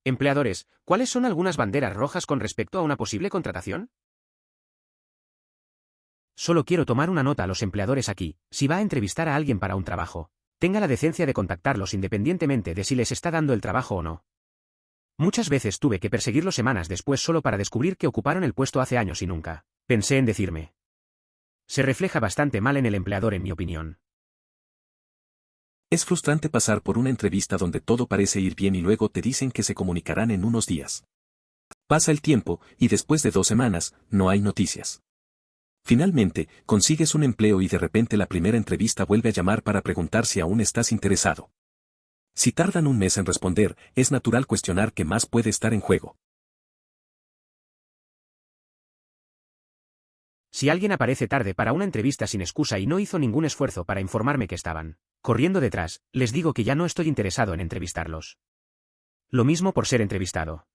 Empleadores, ¿cuáles son algunas banderas rojas con respecto a una posible contratación? Solo quiero tomar una nota a los empleadores aquí: si va a entrevistar a alguien para un trabajo, tenga la decencia de contactarlos independientemente de si les está dando el trabajo o no. Muchas veces tuve que perseguirlos semanas después solo para descubrir que ocuparon el puesto hace años y nunca pensé en decirme. Se refleja bastante mal en el empleador, en mi opinión. Es frustrante pasar por una entrevista donde todo parece ir bien y luego te dicen que se comunicarán en unos días. Pasa el tiempo, y después de 2 semanas, no hay noticias. Finalmente, consigues un empleo y de repente la primera entrevista vuelve a llamar para preguntar si aún estás interesado. Si tardan un mes en responder, es natural cuestionar qué más puede estar en juego. Si alguien aparece tarde para una entrevista sin excusa y no hizo ningún esfuerzo para informarme que estaban corriendo detrás, les digo que ya no estoy interesado en entrevistarlos. Lo mismo por ser entrevistado.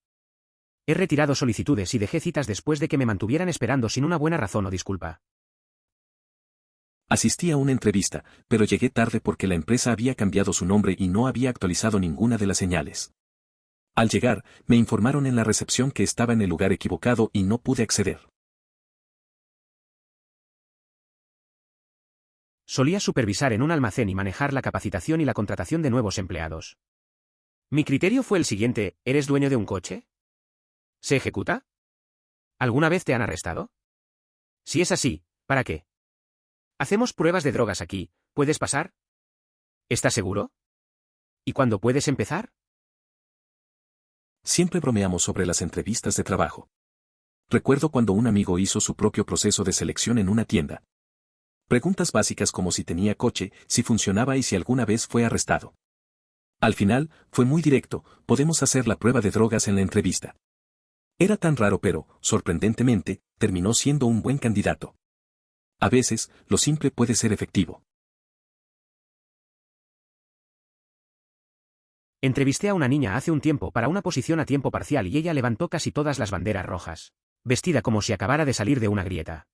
He retirado solicitudes y dejé citas después de que me mantuvieran esperando sin una buena razón o disculpa. Asistí a una entrevista, pero llegué tarde porque la empresa había cambiado su nombre y no había actualizado ninguna de las señales. Al llegar, me informaron en la recepción que estaba en el lugar equivocado y no pude acceder. Solía supervisar en un almacén y manejar la capacitación y la contratación de nuevos empleados. Mi criterio fue el siguiente: ¿eres dueño de un coche? ¿Se ejecuta? ¿Alguna vez te han arrestado? Si es así, ¿para qué? Hacemos pruebas de drogas aquí, ¿puedes pasar? ¿Estás seguro? ¿Y cuándo puedes empezar? Siempre bromeamos sobre las entrevistas de trabajo. Recuerdo cuando un amigo hizo su propio proceso de selección en una tienda. Preguntas básicas como si tenía coche, si funcionaba y si alguna vez fue arrestado. Al final, fue muy directo: podemos hacer la prueba de drogas en la entrevista. Era tan raro, pero, sorprendentemente, terminó siendo un buen candidato. A veces, lo simple puede ser efectivo. Entrevisté a una niña hace un tiempo para una posición a tiempo parcial y ella levantó casi todas las banderas rojas, vestida como si acabara de salir de una grieta.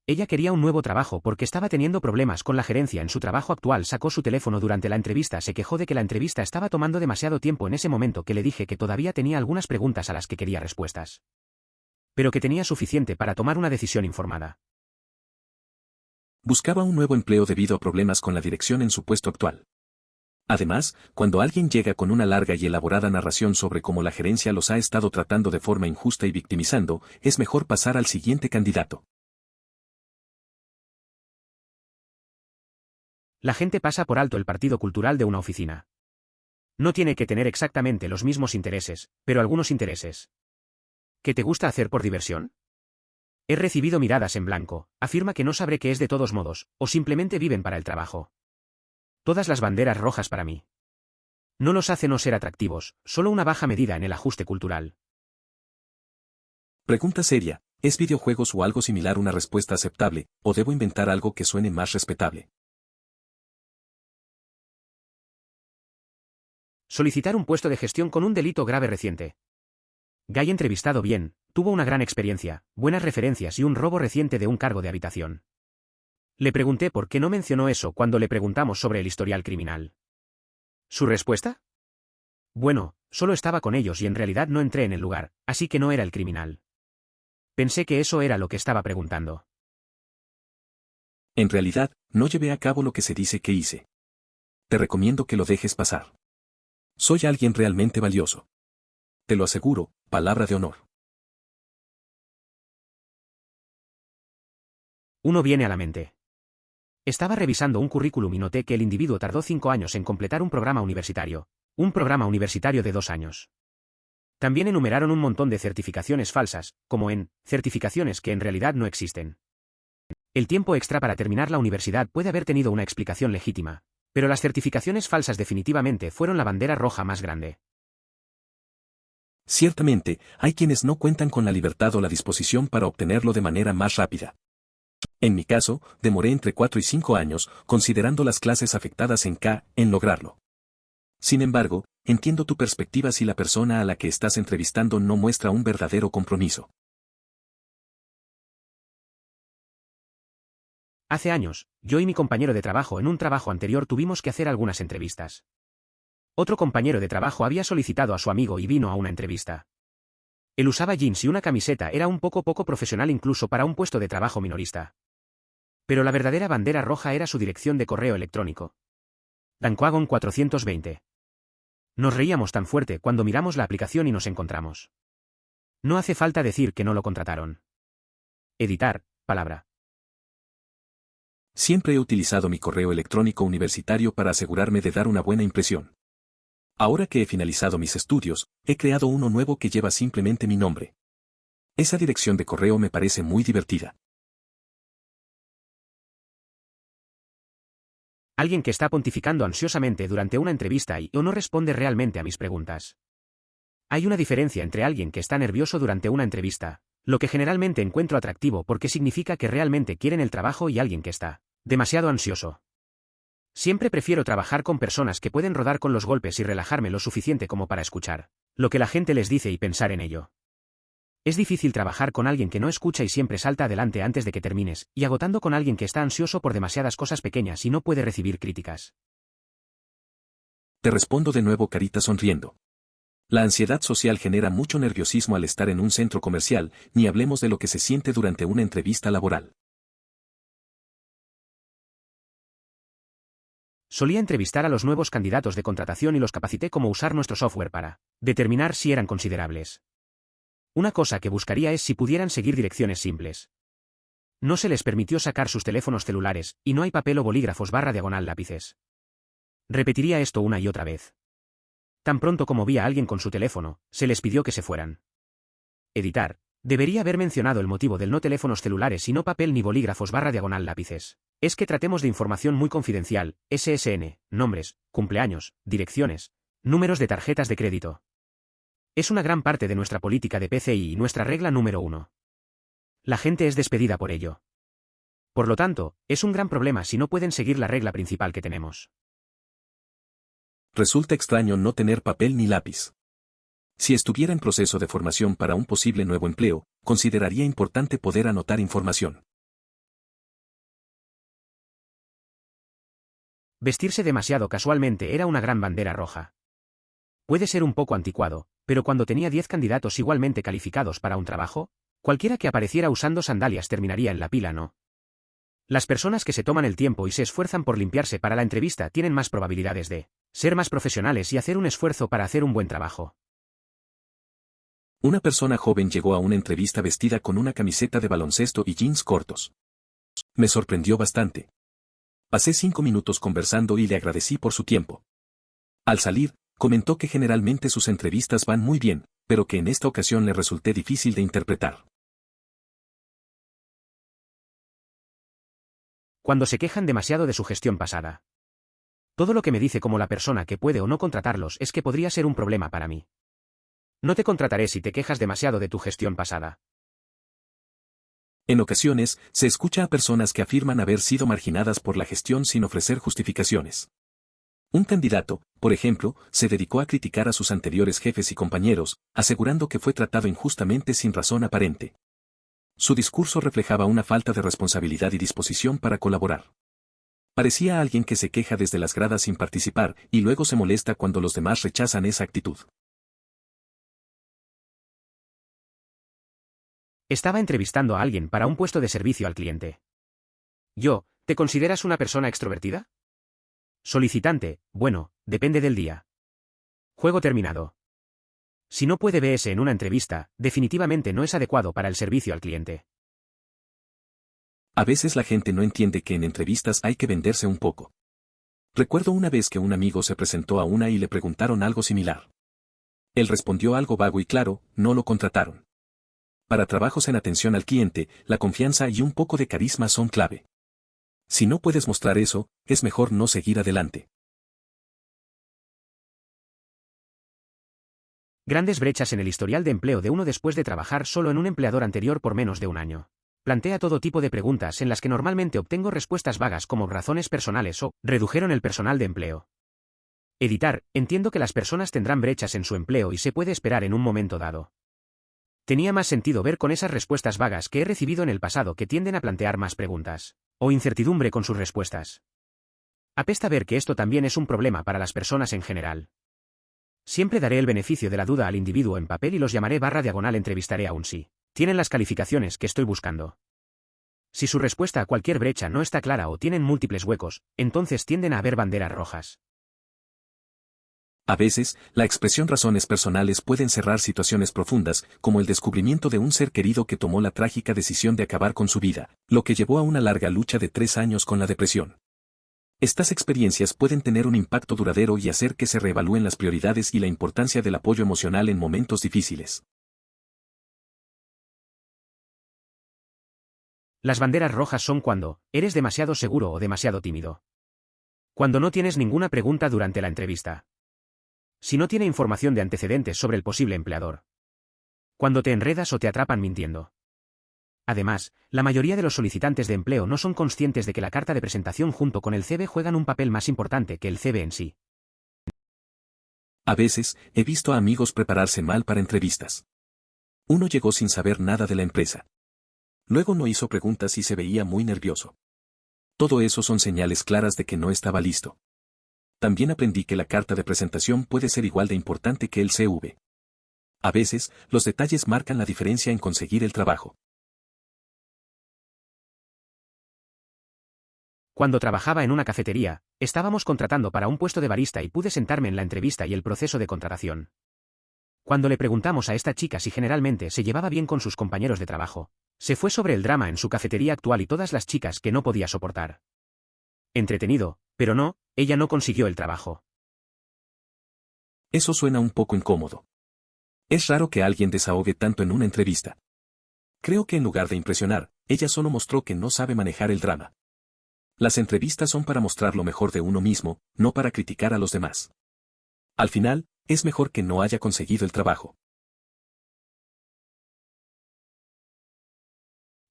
Ella quería un nuevo trabajo porque estaba teniendo problemas con la gerencia en su trabajo actual. Sacó su teléfono durante la entrevista, se quejó de que la entrevista estaba tomando demasiado tiempo. En ese momento que le dije que todavía tenía algunas preguntas a las que quería respuestas, pero que tenía suficiente para tomar una decisión informada. Buscaba un nuevo empleo debido a problemas con la dirección en su puesto actual. Además, cuando alguien llega con una larga y elaborada narración sobre cómo la gerencia los ha estado tratando de forma injusta y victimizando, es mejor pasar al siguiente candidato. La gente pasa por alto el partido cultural de una oficina. No tiene que tener exactamente los mismos intereses, pero algunos intereses. ¿Qué te gusta hacer por diversión? He recibido miradas en blanco: afirma que no sabré qué es de todos modos, o simplemente viven para el trabajo. Todas las banderas rojas para mí. No los hace no ser atractivos, solo una baja medida en el ajuste cultural. Pregunta seria: ¿es videojuegos o algo similar una respuesta aceptable, o debo inventar algo que suene más respetable? Solicitar un puesto de gestión con un delito grave reciente. Guy entrevistado bien, tuvo una gran experiencia, buenas referencias y un robo reciente de un cargo de habitación. Le pregunté por qué no mencionó eso cuando le preguntamos sobre el historial criminal. ¿Su respuesta? Bueno, solo estaba con ellos y en realidad no entré en el lugar, así que no era el criminal. Pensé que eso era lo que estaba preguntando. En realidad, no llevé a cabo lo que se dice que hice. Te recomiendo que lo dejes pasar. Soy alguien realmente valioso. Te lo aseguro, palabra de honor. Uno viene a la mente. Estaba revisando un currículum y noté que el individuo tardó 5 años en completar un programa universitario de 2 años. También enumeraron un montón de certificaciones falsas, como en certificaciones que en realidad no existen. El tiempo extra para terminar la universidad puede haber tenido una explicación legítima, pero las certificaciones falsas definitivamente fueron la bandera roja más grande. Ciertamente, hay quienes no cuentan con la libertad o la disposición para obtenerlo de manera más rápida. En mi caso, demoré entre 4 y 5 años, considerando las clases afectadas en lograrlo. Sin embargo, entiendo tu perspectiva si la persona a la que estás entrevistando no muestra un verdadero compromiso. Hace años, yo y mi compañero de trabajo en un trabajo anterior tuvimos que hacer algunas entrevistas. Otro compañero de trabajo había solicitado a su amigo y vino a una entrevista. Él usaba jeans y una camiseta, era un poco profesional incluso para un puesto de trabajo minorista. Pero la verdadera bandera roja era su dirección de correo electrónico. Danquagon 420. Nos reíamos tan fuerte cuando miramos la aplicación y nos encontramos. No hace falta decir que no lo contrataron. Editar, palabra. Siempre he utilizado mi correo electrónico universitario para asegurarme de dar una buena impresión. Ahora que he finalizado mis estudios, he creado uno nuevo que lleva simplemente mi nombre. Esa dirección de correo me parece muy divertida. Alguien que está pontificando ansiosamente durante una entrevista o no responde realmente a mis preguntas. Hay una diferencia entre alguien que está nervioso durante una entrevista, lo que generalmente encuentro atractivo porque significa que realmente quieren el trabajo, y alguien que está demasiado ansioso. Siempre prefiero trabajar con personas que pueden rodar con los golpes y relajarme lo suficiente como para escuchar lo que la gente les dice y pensar en ello. Es difícil trabajar con alguien que no escucha y siempre salta adelante antes de que termines, y agotando con alguien que está ansioso por demasiadas cosas pequeñas y no puede recibir críticas. Te respondo de nuevo, carita sonriendo. La ansiedad social genera mucho nerviosismo al estar en un centro comercial, ni hablemos de lo que se siente durante una entrevista laboral. Solía entrevistar a los nuevos candidatos de contratación y los capacité cómo usar nuestro software para determinar si eran considerables. Una cosa que buscaría es si pudieran seguir direcciones simples. No se les permitió sacar sus teléfonos celulares, y no hay papel o bolígrafos / lápices. Repetiría esto una y otra vez. Tan pronto como vi a alguien con su teléfono, se les pidió que se fueran. Editar. Debería haber mencionado el motivo del no teléfonos celulares y no papel ni bolígrafos / lápices. Es que tratemos de información muy confidencial, SSN, nombres, cumpleaños, direcciones, números de tarjetas de crédito. Es una gran parte de nuestra política de PCI y nuestra regla número 1. La gente es despedida por ello. Por lo tanto, es un gran problema si no pueden seguir la regla principal que tenemos. Resulta extraño no tener papel ni lápiz. Si estuviera en proceso de formación para un posible nuevo empleo, consideraría importante poder anotar información. Vestirse demasiado casualmente era una gran bandera roja. Puede ser un poco anticuado, pero cuando tenía 10 candidatos igualmente calificados para un trabajo, cualquiera que apareciera usando sandalias terminaría en la pila, ¿no? Las personas que se toman el tiempo y se esfuerzan por limpiarse para la entrevista tienen más probabilidades de ser más profesionales y hacer un esfuerzo para hacer un buen trabajo. Una persona joven llegó a una entrevista vestida con una camiseta de baloncesto y jeans cortos. Me sorprendió bastante. Pasé 5 minutos conversando y le agradecí por su tiempo. Al salir, comentó que generalmente sus entrevistas van muy bien, pero que en esta ocasión le resulté difícil de interpretar. Cuando se quejan demasiado de su gestión pasada. Todo lo que me dice como la persona que puede o no contratarlos es que podría ser un problema para mí. No te contrataré si te quejas demasiado de tu gestión pasada. En ocasiones, se escucha a personas que afirman haber sido marginadas por la gestión sin ofrecer justificaciones. Un candidato, por ejemplo, se dedicó a criticar a sus anteriores jefes y compañeros, asegurando que fue tratado injustamente sin razón aparente. Su discurso reflejaba una falta de responsabilidad y disposición para colaborar. Parecía alguien que se queja desde las gradas sin participar y luego se molesta cuando los demás rechazan esa actitud. Estaba entrevistando a alguien para un puesto de servicio al cliente. ¿Te consideras una persona extrovertida? Solicitante, bueno, depende del día. Juego terminado. Si no puede verse en una entrevista, definitivamente no es adecuado para el servicio al cliente. A veces la gente no entiende que en entrevistas hay que venderse un poco. Recuerdo una vez que un amigo se presentó a una y le preguntaron algo similar. Él respondió algo vago y claro, no lo contrataron. Para trabajos en atención al cliente, la confianza y un poco de carisma son clave. Si no puedes mostrar eso, es mejor no seguir adelante. Grandes brechas en el historial de empleo de uno después de trabajar solo en un empleador anterior por menos de un año. Plantea todo tipo de preguntas en las que normalmente obtengo respuestas vagas como razones personales o redujeron el personal de empleo. Editar, entiendo que las personas tendrán brechas en su empleo y se puede esperar en un momento dado. Tenía más sentido ver con esas respuestas vagas que he recibido en el pasado que tienden a plantear más preguntas o incertidumbre con sus respuestas. Apesta ver que esto también es un problema para las personas en general. Siempre daré el beneficio de la duda al individuo en papel y los llamaré / entrevistaré aún si tienen las calificaciones que estoy buscando. Si su respuesta a cualquier brecha no está clara o tienen múltiples huecos, entonces tienden a haber banderas rojas. A veces, la expresión razones personales puede encerrar situaciones profundas, como el descubrimiento de un ser querido que tomó la trágica decisión de acabar con su vida, lo que llevó a una larga lucha de 3 años con la depresión. Estas experiencias pueden tener un impacto duradero y hacer que se reevalúen las prioridades y la importancia del apoyo emocional en momentos difíciles. Las banderas rojas son cuando eres demasiado seguro o demasiado tímido. Cuando no tienes ninguna pregunta durante la entrevista. Si no tiene información de antecedentes sobre el posible empleador. Cuando te enredas o te atrapan mintiendo. Además, la mayoría de los solicitantes de empleo no son conscientes de que la carta de presentación junto con el CV juegan un papel más importante que el CV en sí. A veces, he visto a amigos prepararse mal para entrevistas. Uno llegó sin saber nada de la empresa. Luego no hizo preguntas y se veía muy nervioso. Todo eso son señales claras de que no estaba listo. También aprendí que la carta de presentación puede ser igual de importante que el CV. A veces, los detalles marcan la diferencia en conseguir el trabajo. Cuando trabajaba en una cafetería, estábamos contratando para un puesto de barista y pude sentarme en la entrevista y el proceso de contratación. Cuando le preguntamos a esta chica si generalmente se llevaba bien con sus compañeros de trabajo, se fue sobre el drama en su cafetería actual y todas las chicas que no podía soportar. Entretenido, pero no, ella no consiguió el trabajo. Eso suena un poco incómodo. Es raro que alguien desahogue tanto en una entrevista. Creo que en lugar de impresionar, ella solo mostró que no sabe manejar el drama. Las entrevistas son para mostrar lo mejor de uno mismo, no para criticar a los demás. Al final, es mejor que no haya conseguido el trabajo.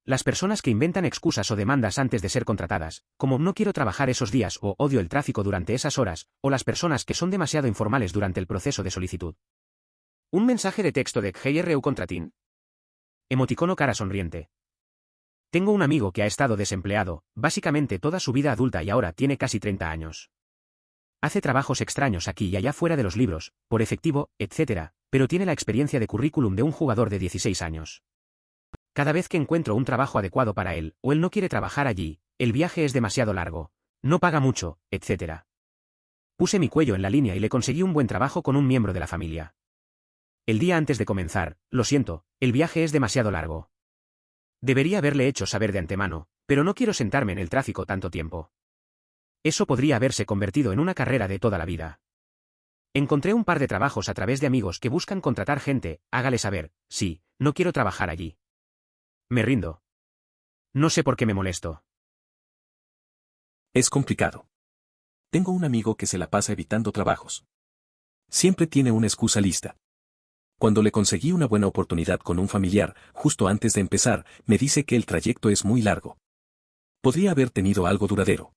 Las personas que inventan excusas o demandas antes de ser contratadas, como no quiero trabajar esos días o odio el tráfico durante esas horas, o las personas que son demasiado informales durante el proceso de solicitud. Un mensaje de texto de GRU Contratin. Emoticono cara sonriente. Tengo un amigo que ha estado desempleado, básicamente toda su vida adulta y ahora tiene casi 30 años. Hace trabajos extraños aquí y allá fuera de los libros, por efectivo, etc., pero tiene la experiencia de currículum de un jugador de 16 años. Cada vez que encuentro un trabajo adecuado para él, o él no quiere trabajar allí, el viaje es demasiado largo, no paga mucho, etc. Puse mi cuello en la línea y le conseguí un buen trabajo con un miembro de la familia. El día antes de comenzar, lo siento, el viaje es demasiado largo. Debería haberle hecho saber de antemano, pero no quiero sentarme en el tráfico tanto tiempo. Eso podría haberse convertido en una carrera de toda la vida. Encontré un par de trabajos a través de amigos que buscan contratar gente, hágale saber, sí, no quiero trabajar allí. Me rindo. No sé por qué me molesto. Es complicado. Tengo un amigo que se la pasa evitando trabajos. Siempre tiene una excusa lista. Cuando le conseguí una buena oportunidad con un familiar, justo antes de empezar, me dice que el trayecto es muy largo. Podría haber tenido algo duradero.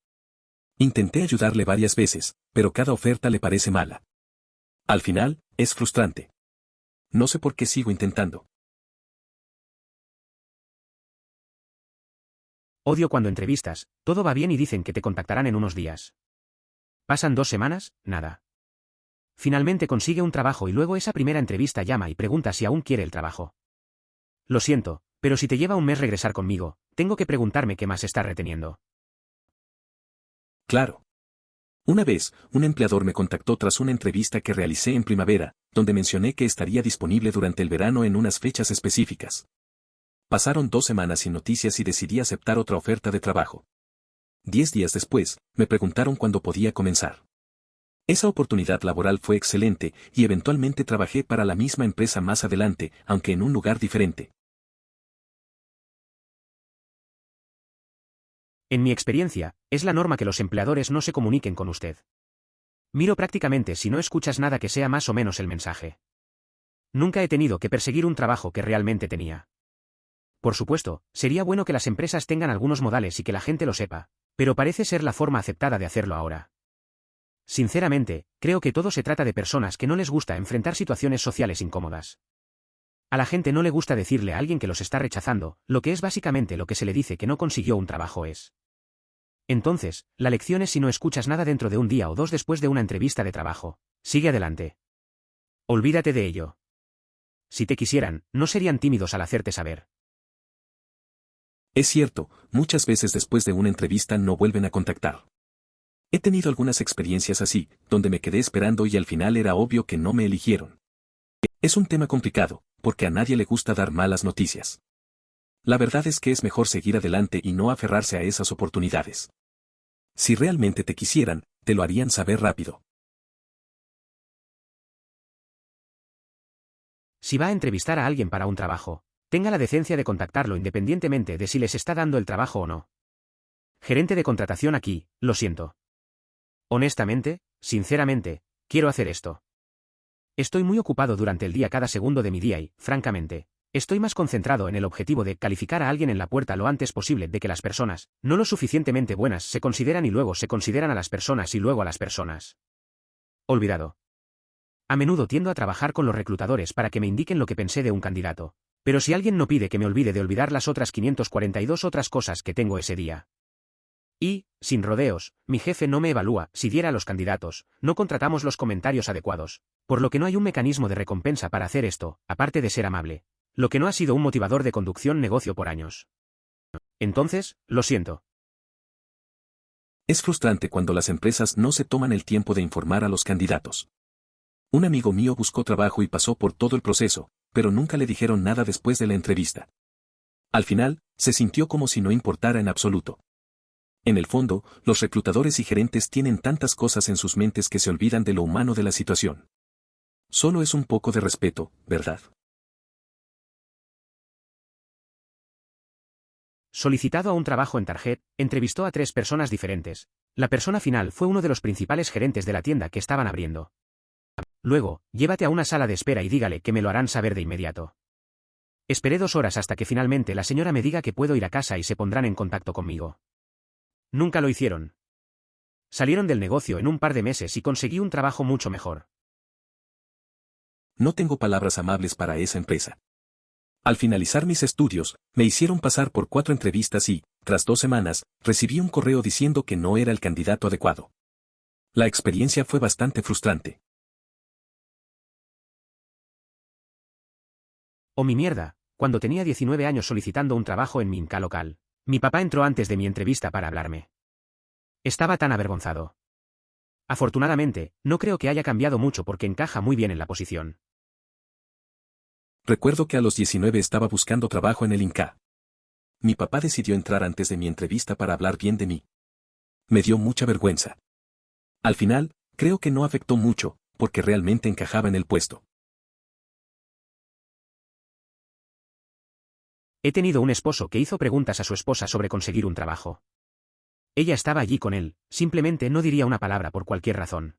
Intenté ayudarle varias veces, pero cada oferta le parece mala. Al final, es frustrante. No sé por qué sigo intentando. Odio cuando entrevistas, todo va bien y dicen que te contactarán en unos días. Pasan 2 semanas, nada. Finalmente consigue un trabajo y luego esa primera entrevista llama y pregunta si aún quiere el trabajo. Lo siento, pero si te lleva un mes regresar conmigo, tengo que preguntarme qué más está reteniendo. Claro. Una vez, un empleador me contactó tras una entrevista que realicé en primavera, donde mencioné que estaría disponible durante el verano en unas fechas específicas. Pasaron 2 semanas sin noticias y decidí aceptar otra oferta de trabajo. 10 días después, me preguntaron cuándo podía comenzar. Esa oportunidad laboral fue excelente y eventualmente trabajé para la misma empresa más adelante, aunque en un lugar diferente. En mi experiencia, es la norma que los empleadores no se comuniquen con usted. Miro prácticamente si no escuchas nada que sea más o menos el mensaje. Nunca he tenido que perseguir un trabajo que realmente tenía. Por supuesto, sería bueno que las empresas tengan algunos modales y que la gente lo sepa, pero parece ser la forma aceptada de hacerlo ahora. Sinceramente, creo que todo se trata de personas que no les gusta enfrentar situaciones sociales incómodas. A la gente no le gusta decirle a alguien que los está rechazando, lo que es básicamente lo que se le dice que no consiguió un trabajo es. Entonces, la lección es si no escuchas nada dentro de un día o 2 después de una entrevista de trabajo, sigue adelante. Olvídate de ello. Si te quisieran, no serían tímidos al hacerte saber. Es cierto, muchas veces después de una entrevista no vuelven a contactar. He tenido algunas experiencias así, donde me quedé esperando y al final era obvio que no me eligieron. Es un tema complicado, porque a nadie le gusta dar malas noticias. La verdad es que es mejor seguir adelante y no aferrarse a esas oportunidades. Si realmente te quisieran, te lo harían saber rápido. Si va a entrevistar a alguien para un trabajo, tenga la decencia de contactarlo independientemente de si les está dando el trabajo o no. Gerente de contratación aquí, lo siento. Honestamente, sinceramente, quiero hacer esto. Estoy muy ocupado durante el día cada segundo de mi día y, francamente, estoy más concentrado en el objetivo de calificar a alguien en la puerta lo antes posible de que las personas, no lo suficientemente buenas, se consideran y luego se consideran a las personas y luego a las personas. Olvidado. A menudo tiendo a trabajar con los reclutadores para que me indiquen lo que pensé de un candidato, pero si alguien no pide que me olvide de olvidar las otras 542 otras cosas que tengo ese día. Y, sin rodeos, mi jefe no me evalúa, si diera a los candidatos, no contratamos los comentarios adecuados, por lo que no hay un mecanismo de recompensa para hacer esto, aparte de ser amable, lo que no ha sido un motivador de conducción negocio por años. Entonces, lo siento. Es frustrante cuando las empresas no se toman el tiempo de informar a los candidatos. Un amigo mío buscó trabajo y pasó por todo el proceso, pero nunca le dijeron nada después de la entrevista. Al final, se sintió como si no importara en absoluto. En el fondo, los reclutadores y gerentes tienen tantas cosas en sus mentes que se olvidan de lo humano de la situación. Solo es un poco de respeto, ¿verdad? Solicitado a un trabajo en Target, entrevistó a 3 personas diferentes. La persona final fue uno de los principales gerentes de la tienda que estaban abriendo. Luego, llévate a una sala de espera y dígale que me lo harán saber de inmediato. Esperé 2 horas hasta que finalmente la señora me diga que puedo ir a casa y se pondrán en contacto conmigo. Nunca lo hicieron. Salieron del negocio en un par de meses y conseguí un trabajo mucho mejor. No tengo palabras amables para esa empresa. Al finalizar mis estudios, me hicieron pasar por 4 entrevistas y, tras 2 semanas, recibí un correo diciendo que no era el candidato adecuado. La experiencia fue bastante frustrante. Oh mi mierda, cuando tenía 19 años solicitando un trabajo en mi Inca local. Mi papá entró antes de mi entrevista para hablarme. Estaba tan avergonzado. Afortunadamente, no creo que haya cambiado mucho porque encaja muy bien en la posición. Recuerdo que a los 19 estaba buscando trabajo en el Inca. Mi papá decidió entrar antes de mi entrevista para hablar bien de mí. Me dio mucha vergüenza. Al final, creo que no afectó mucho, porque realmente encajaba en el puesto. He tenido un esposo que hizo preguntas a su esposa sobre conseguir un trabajo. Ella estaba allí con él, simplemente no diría una palabra por cualquier razón.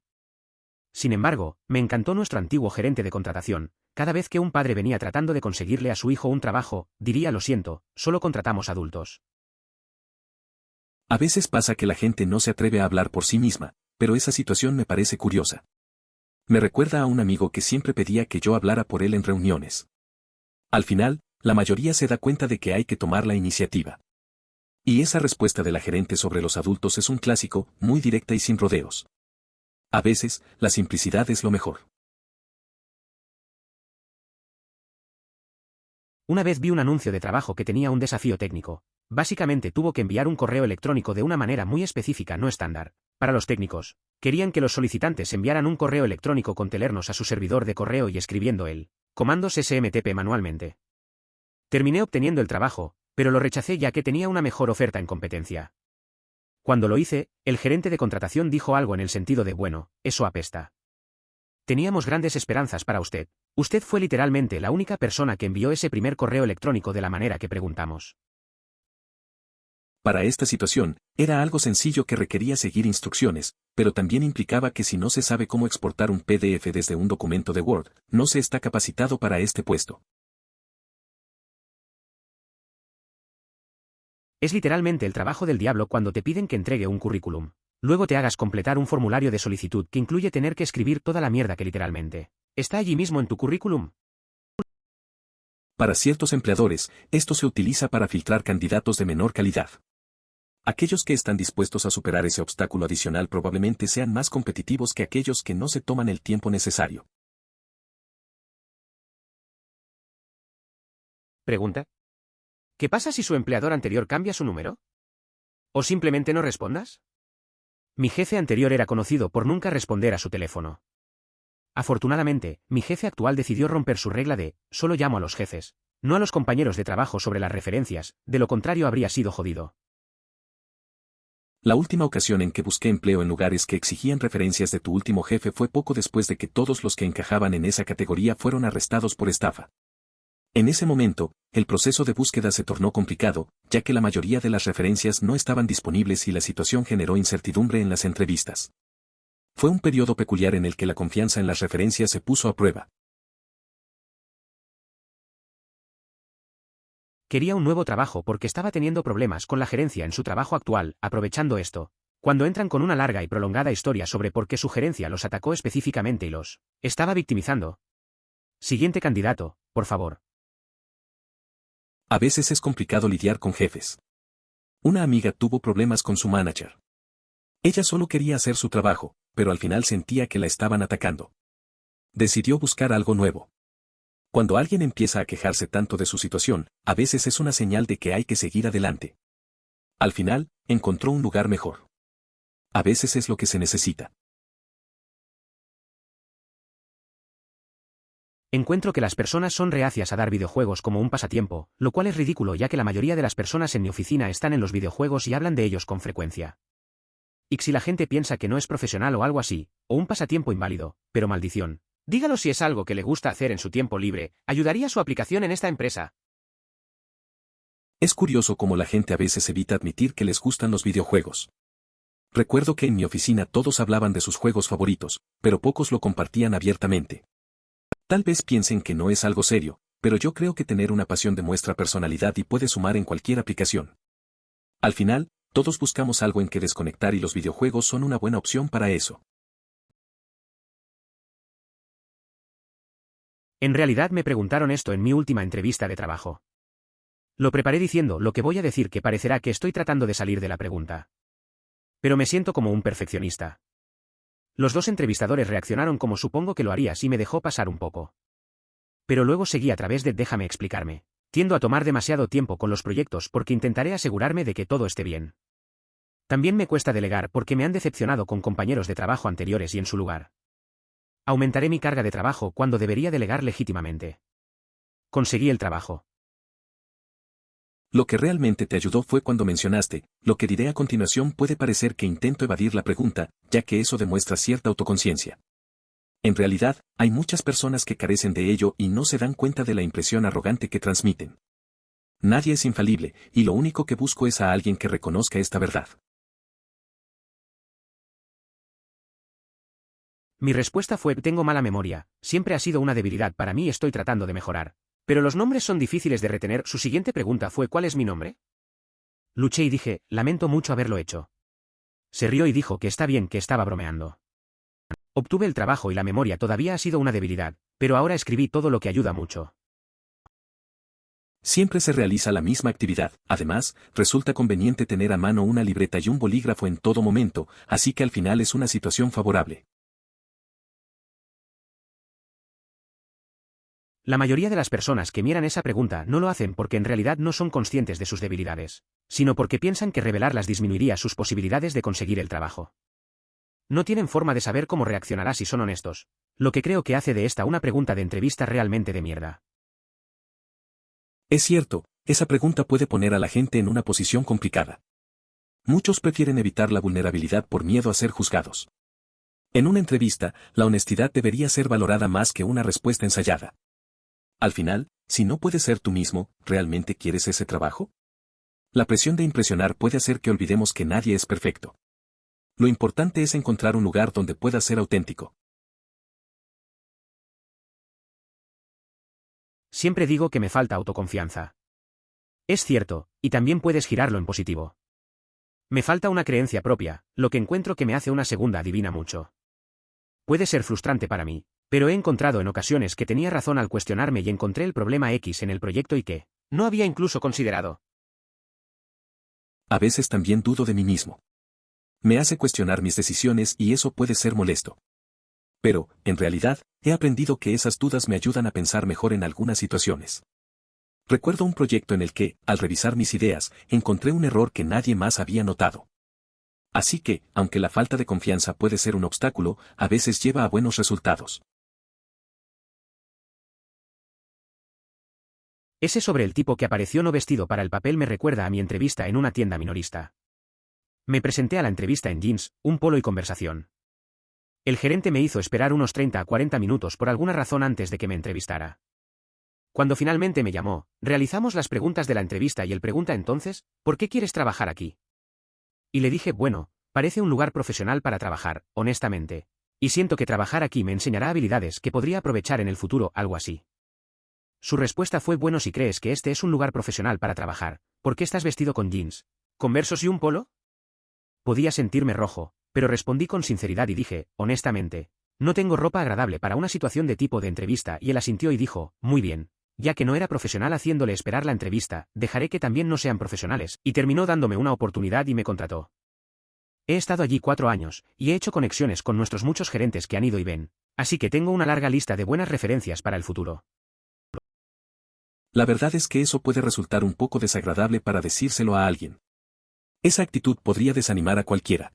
Sin embargo, me encantó nuestro antiguo gerente de contratación. Cada vez que un padre venía tratando de conseguirle a su hijo un trabajo, diría lo siento, solo contratamos adultos. A veces pasa que la gente no se atreve a hablar por sí misma, pero esa situación me parece curiosa. Me recuerda a un amigo que siempre pedía que yo hablara por él en reuniones. Al final, la mayoría se da cuenta de que hay que tomar la iniciativa. Y esa respuesta de la gerente sobre los adultos es un clásico, muy directa y sin rodeos. A veces, la simplicidad es lo mejor. Una vez vi un anuncio de trabajo que tenía un desafío técnico. Básicamente tuvo que enviar un correo electrónico de una manera muy específica, no estándar. Para los técnicos, querían que los solicitantes enviaran un correo electrónico con telernos a su servidor de correo y escribiendo el comandos SMTP manualmente. Terminé obteniendo el trabajo, pero lo rechacé ya que tenía una mejor oferta en competencia. Cuando lo hice, el gerente de contratación dijo algo en el sentido de bueno, eso apesta. Teníamos grandes esperanzas para usted. Usted fue literalmente la única persona que envió ese primer correo electrónico de la manera que preguntamos. Para esta situación, era algo sencillo que requería seguir instrucciones, pero también implicaba que si no se sabe cómo exportar un PDF desde un documento de Word, no se está capacitado para este puesto. Es literalmente el trabajo del diablo cuando te piden que entregue un currículum. Luego te hagas completar un formulario de solicitud que incluye tener que escribir toda la mierda que literalmente está allí mismo en tu currículum. Para ciertos empleadores, esto se utiliza para filtrar candidatos de menor calidad. Aquellos que están dispuestos a superar ese obstáculo adicional probablemente sean más competitivos que aquellos que no se toman el tiempo necesario. Pregunta. ¿Qué pasa si su empleador anterior cambia su número? ¿O simplemente no respondas? Mi jefe anterior era conocido por nunca responder a su teléfono. Afortunadamente, mi jefe actual decidió romper su regla de, solo llamo a los jefes, no a los compañeros de trabajo sobre las referencias, de lo contrario habría sido jodido. La última ocasión en que busqué empleo en lugares que exigían referencias de tu último jefe fue poco después de que todos los que encajaban en esa categoría fueron arrestados por estafa. En ese momento, el proceso de búsqueda se tornó complicado, ya que la mayoría de las referencias no estaban disponibles y la situación generó incertidumbre en las entrevistas. Fue un periodo peculiar en el que la confianza en las referencias se puso a prueba. Quería un nuevo trabajo porque estaba teniendo problemas con la gerencia en su trabajo actual, aprovechando esto. Cuando entran con una larga y prolongada historia sobre por qué su gerencia los atacó específicamente y los estaba victimizando. Siguiente candidato, por favor. A veces es complicado lidiar con jefes. Una amiga tuvo problemas con su manager. Ella solo quería hacer su trabajo, pero al final sentía que la estaban atacando. Decidió buscar algo nuevo. Cuando alguien empieza a quejarse tanto de su situación, a veces es una señal de que hay que seguir adelante. Al final, encontró un lugar mejor. A veces es lo que se necesita. Encuentro que las personas son reacias a dar videojuegos como un pasatiempo, lo cual es ridículo ya que la mayoría de las personas en mi oficina están en los videojuegos y hablan de ellos con frecuencia. Y si la gente piensa que no es profesional o algo así, o un pasatiempo inválido, pero maldición. Dígalo si es algo que le gusta hacer en su tiempo libre, ayudaría su aplicación en esta empresa. Es curioso cómo la gente a veces evita admitir que les gustan los videojuegos. Recuerdo que en mi oficina todos hablaban de sus juegos favoritos, pero pocos lo compartían abiertamente. Tal vez piensen que no es algo serio, pero yo creo que tener una pasión demuestra personalidad y puede sumar en cualquier aplicación. Al final, todos buscamos algo en que desconectar y los videojuegos son una buena opción para eso. En realidad me preguntaron esto en mi última entrevista de trabajo. Lo preparé diciendo lo que voy a decir que parecerá que estoy tratando de salir de la pregunta. Pero me siento como un perfeccionista. Los dos entrevistadores reaccionaron como supongo que lo harías y me dejó pasar un poco. Pero luego seguí a través de déjame explicarme. Tiendo a tomar demasiado tiempo con los proyectos porque intentaré asegurarme de que todo esté bien. También me cuesta delegar porque me han decepcionado con compañeros de trabajo anteriores y en su lugar. Aumentaré mi carga de trabajo cuando debería delegar legítimamente. Conseguí el trabajo. Lo que realmente te ayudó fue cuando mencionaste, lo que diré a continuación puede parecer que intento evadir la pregunta, ya que eso demuestra cierta autoconciencia. En realidad, hay muchas personas que carecen de ello y no se dan cuenta de la impresión arrogante que transmiten. Nadie es infalible, y lo único que busco es a alguien que reconozca esta verdad. Mi respuesta fue tengo mala memoria, siempre ha sido una debilidad para mí y estoy tratando de mejorar. Pero los nombres son difíciles de retener. Su siguiente pregunta fue ¿cuál es mi nombre? Luché y dije, lamento mucho haberlo hecho. Se rió y dijo que está bien, que estaba bromeando. Obtuve el trabajo y la memoria todavía ha sido una debilidad, pero ahora escribí todo lo que ayuda mucho. Siempre se realiza la misma actividad. Además, resulta conveniente tener a mano una libreta y un bolígrafo en todo momento, así que al final es una situación favorable. La mayoría de las personas que miran esa pregunta no lo hacen porque en realidad no son conscientes de sus debilidades, sino porque piensan que revelarlas disminuiría sus posibilidades de conseguir el trabajo. No tienen forma de saber cómo reaccionará si son honestos, lo que creo que hace de esta una pregunta de entrevista realmente de mierda. Es cierto, esa pregunta puede poner a la gente en una posición complicada. Muchos prefieren evitar la vulnerabilidad por miedo a ser juzgados. En una entrevista, la honestidad debería ser valorada más que una respuesta ensayada. Al final, si no puedes ser tú mismo, ¿realmente quieres ese trabajo? La presión de impresionar puede hacer que olvidemos que nadie es perfecto. Lo importante es encontrar un lugar donde puedas ser auténtico. Siempre digo que me falta autoconfianza. Es cierto, y también puedes girarlo en positivo. Me falta una creencia propia, lo que encuentro que me hace una segunda adivina mucho. Puede ser frustrante para mí, pero he encontrado en ocasiones que tenía razón al cuestionarme y encontré el problema X en el proyecto y que no había incluso considerado. A veces también dudo de mí mismo. Me hace cuestionar mis decisiones y eso puede ser molesto. Pero, en realidad, he aprendido que esas dudas me ayudan a pensar mejor en algunas situaciones. Recuerdo un proyecto en el que, al revisar mis ideas, encontré un error que nadie más había notado. Así que, aunque la falta de confianza puede ser un obstáculo, a veces lleva a buenos resultados. Ese sobre el tipo que apareció no vestido para el papel me recuerda a mi entrevista en una tienda minorista. Me presenté a la entrevista en jeans, un polo y conversación. El gerente me hizo esperar unos 30 a 40 minutos por alguna razón antes de que me entrevistara. Cuando finalmente me llamó, realizamos las preguntas de la entrevista y él pregunta entonces, ¿por qué quieres trabajar aquí? Y le dije, bueno, parece un lugar profesional para trabajar, honestamente. Y siento que trabajar aquí me enseñará habilidades que podría aprovechar en el futuro, algo así. Su respuesta fue, bueno, si crees que este es un lugar profesional para trabajar, ¿por qué estás vestido con jeans, conversos y un polo? Podía sentirme rojo, pero respondí con sinceridad y dije, honestamente, no tengo ropa agradable para una situación de tipo de entrevista, y él asintió y dijo, muy bien. Ya que no era profesional haciéndole esperar la entrevista, dejaré que también no sean profesionales, y terminó dándome una oportunidad y me contrató. He estado allí 4 años, y he hecho conexiones con nuestros muchos gerentes que han ido y ven, así que tengo una larga lista de buenas referencias para el futuro. La verdad es que eso puede resultar un poco desagradable para decírselo a alguien. Esa actitud podría desanimar a cualquiera.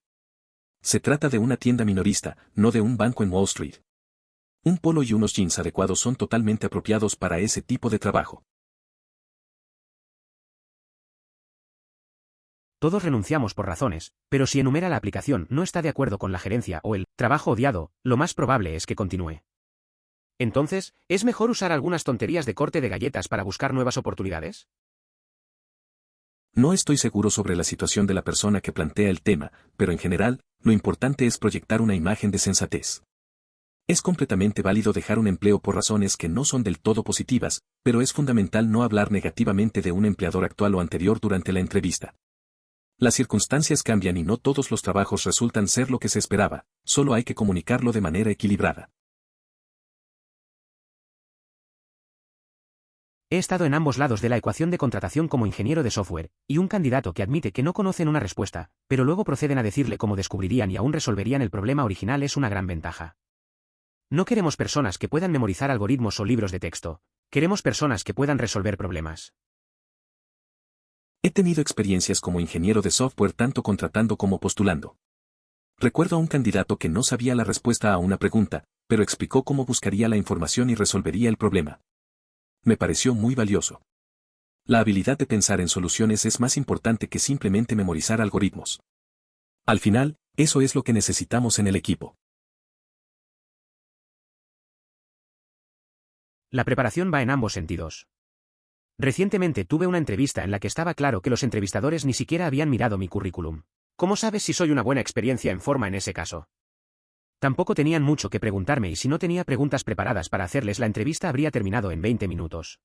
Se trata de una tienda minorista, no de un banco en Wall Street. Un polo y unos jeans adecuados son totalmente apropiados para ese tipo de trabajo. Todos renunciamos por razones, pero si enumera la aplicación no está de acuerdo con la gerencia o el trabajo odiado, lo más probable es que continúe. Entonces, ¿es mejor usar algunas tonterías de corte de galletas para buscar nuevas oportunidades? No estoy seguro sobre la situación de la persona que plantea el tema, pero en general, lo importante es proyectar una imagen de sensatez. Es completamente válido dejar un empleo por razones que no son del todo positivas, pero es fundamental no hablar negativamente de un empleador actual o anterior durante la entrevista. Las circunstancias cambian y no todos los trabajos resultan ser lo que se esperaba, solo hay que comunicarlo de manera equilibrada. He estado en ambos lados de la ecuación de contratación como ingeniero de software, y un candidato que admite que no conocen una respuesta, pero luego proceden a decirle cómo descubrirían y aún resolverían el problema original es una gran ventaja. No queremos personas que puedan memorizar algoritmos o libros de texto, queremos personas que puedan resolver problemas. He tenido experiencias como ingeniero de software tanto contratando como postulando. Recuerdo a un candidato que no sabía la respuesta a una pregunta, pero explicó cómo buscaría la información y resolvería el problema. Me pareció muy valioso. La habilidad de pensar en soluciones es más importante que simplemente memorizar algoritmos. Al final, eso es lo que necesitamos en el equipo. La preparación va en ambos sentidos. Recientemente tuve una entrevista en la que estaba claro que los entrevistadores ni siquiera habían mirado mi currículum. ¿Cómo sabes si soy una buena experiencia en forma en ese caso? Tampoco tenían mucho que preguntarme y si no tenía preguntas preparadas para hacerles la entrevista habría terminado en 20 minutos.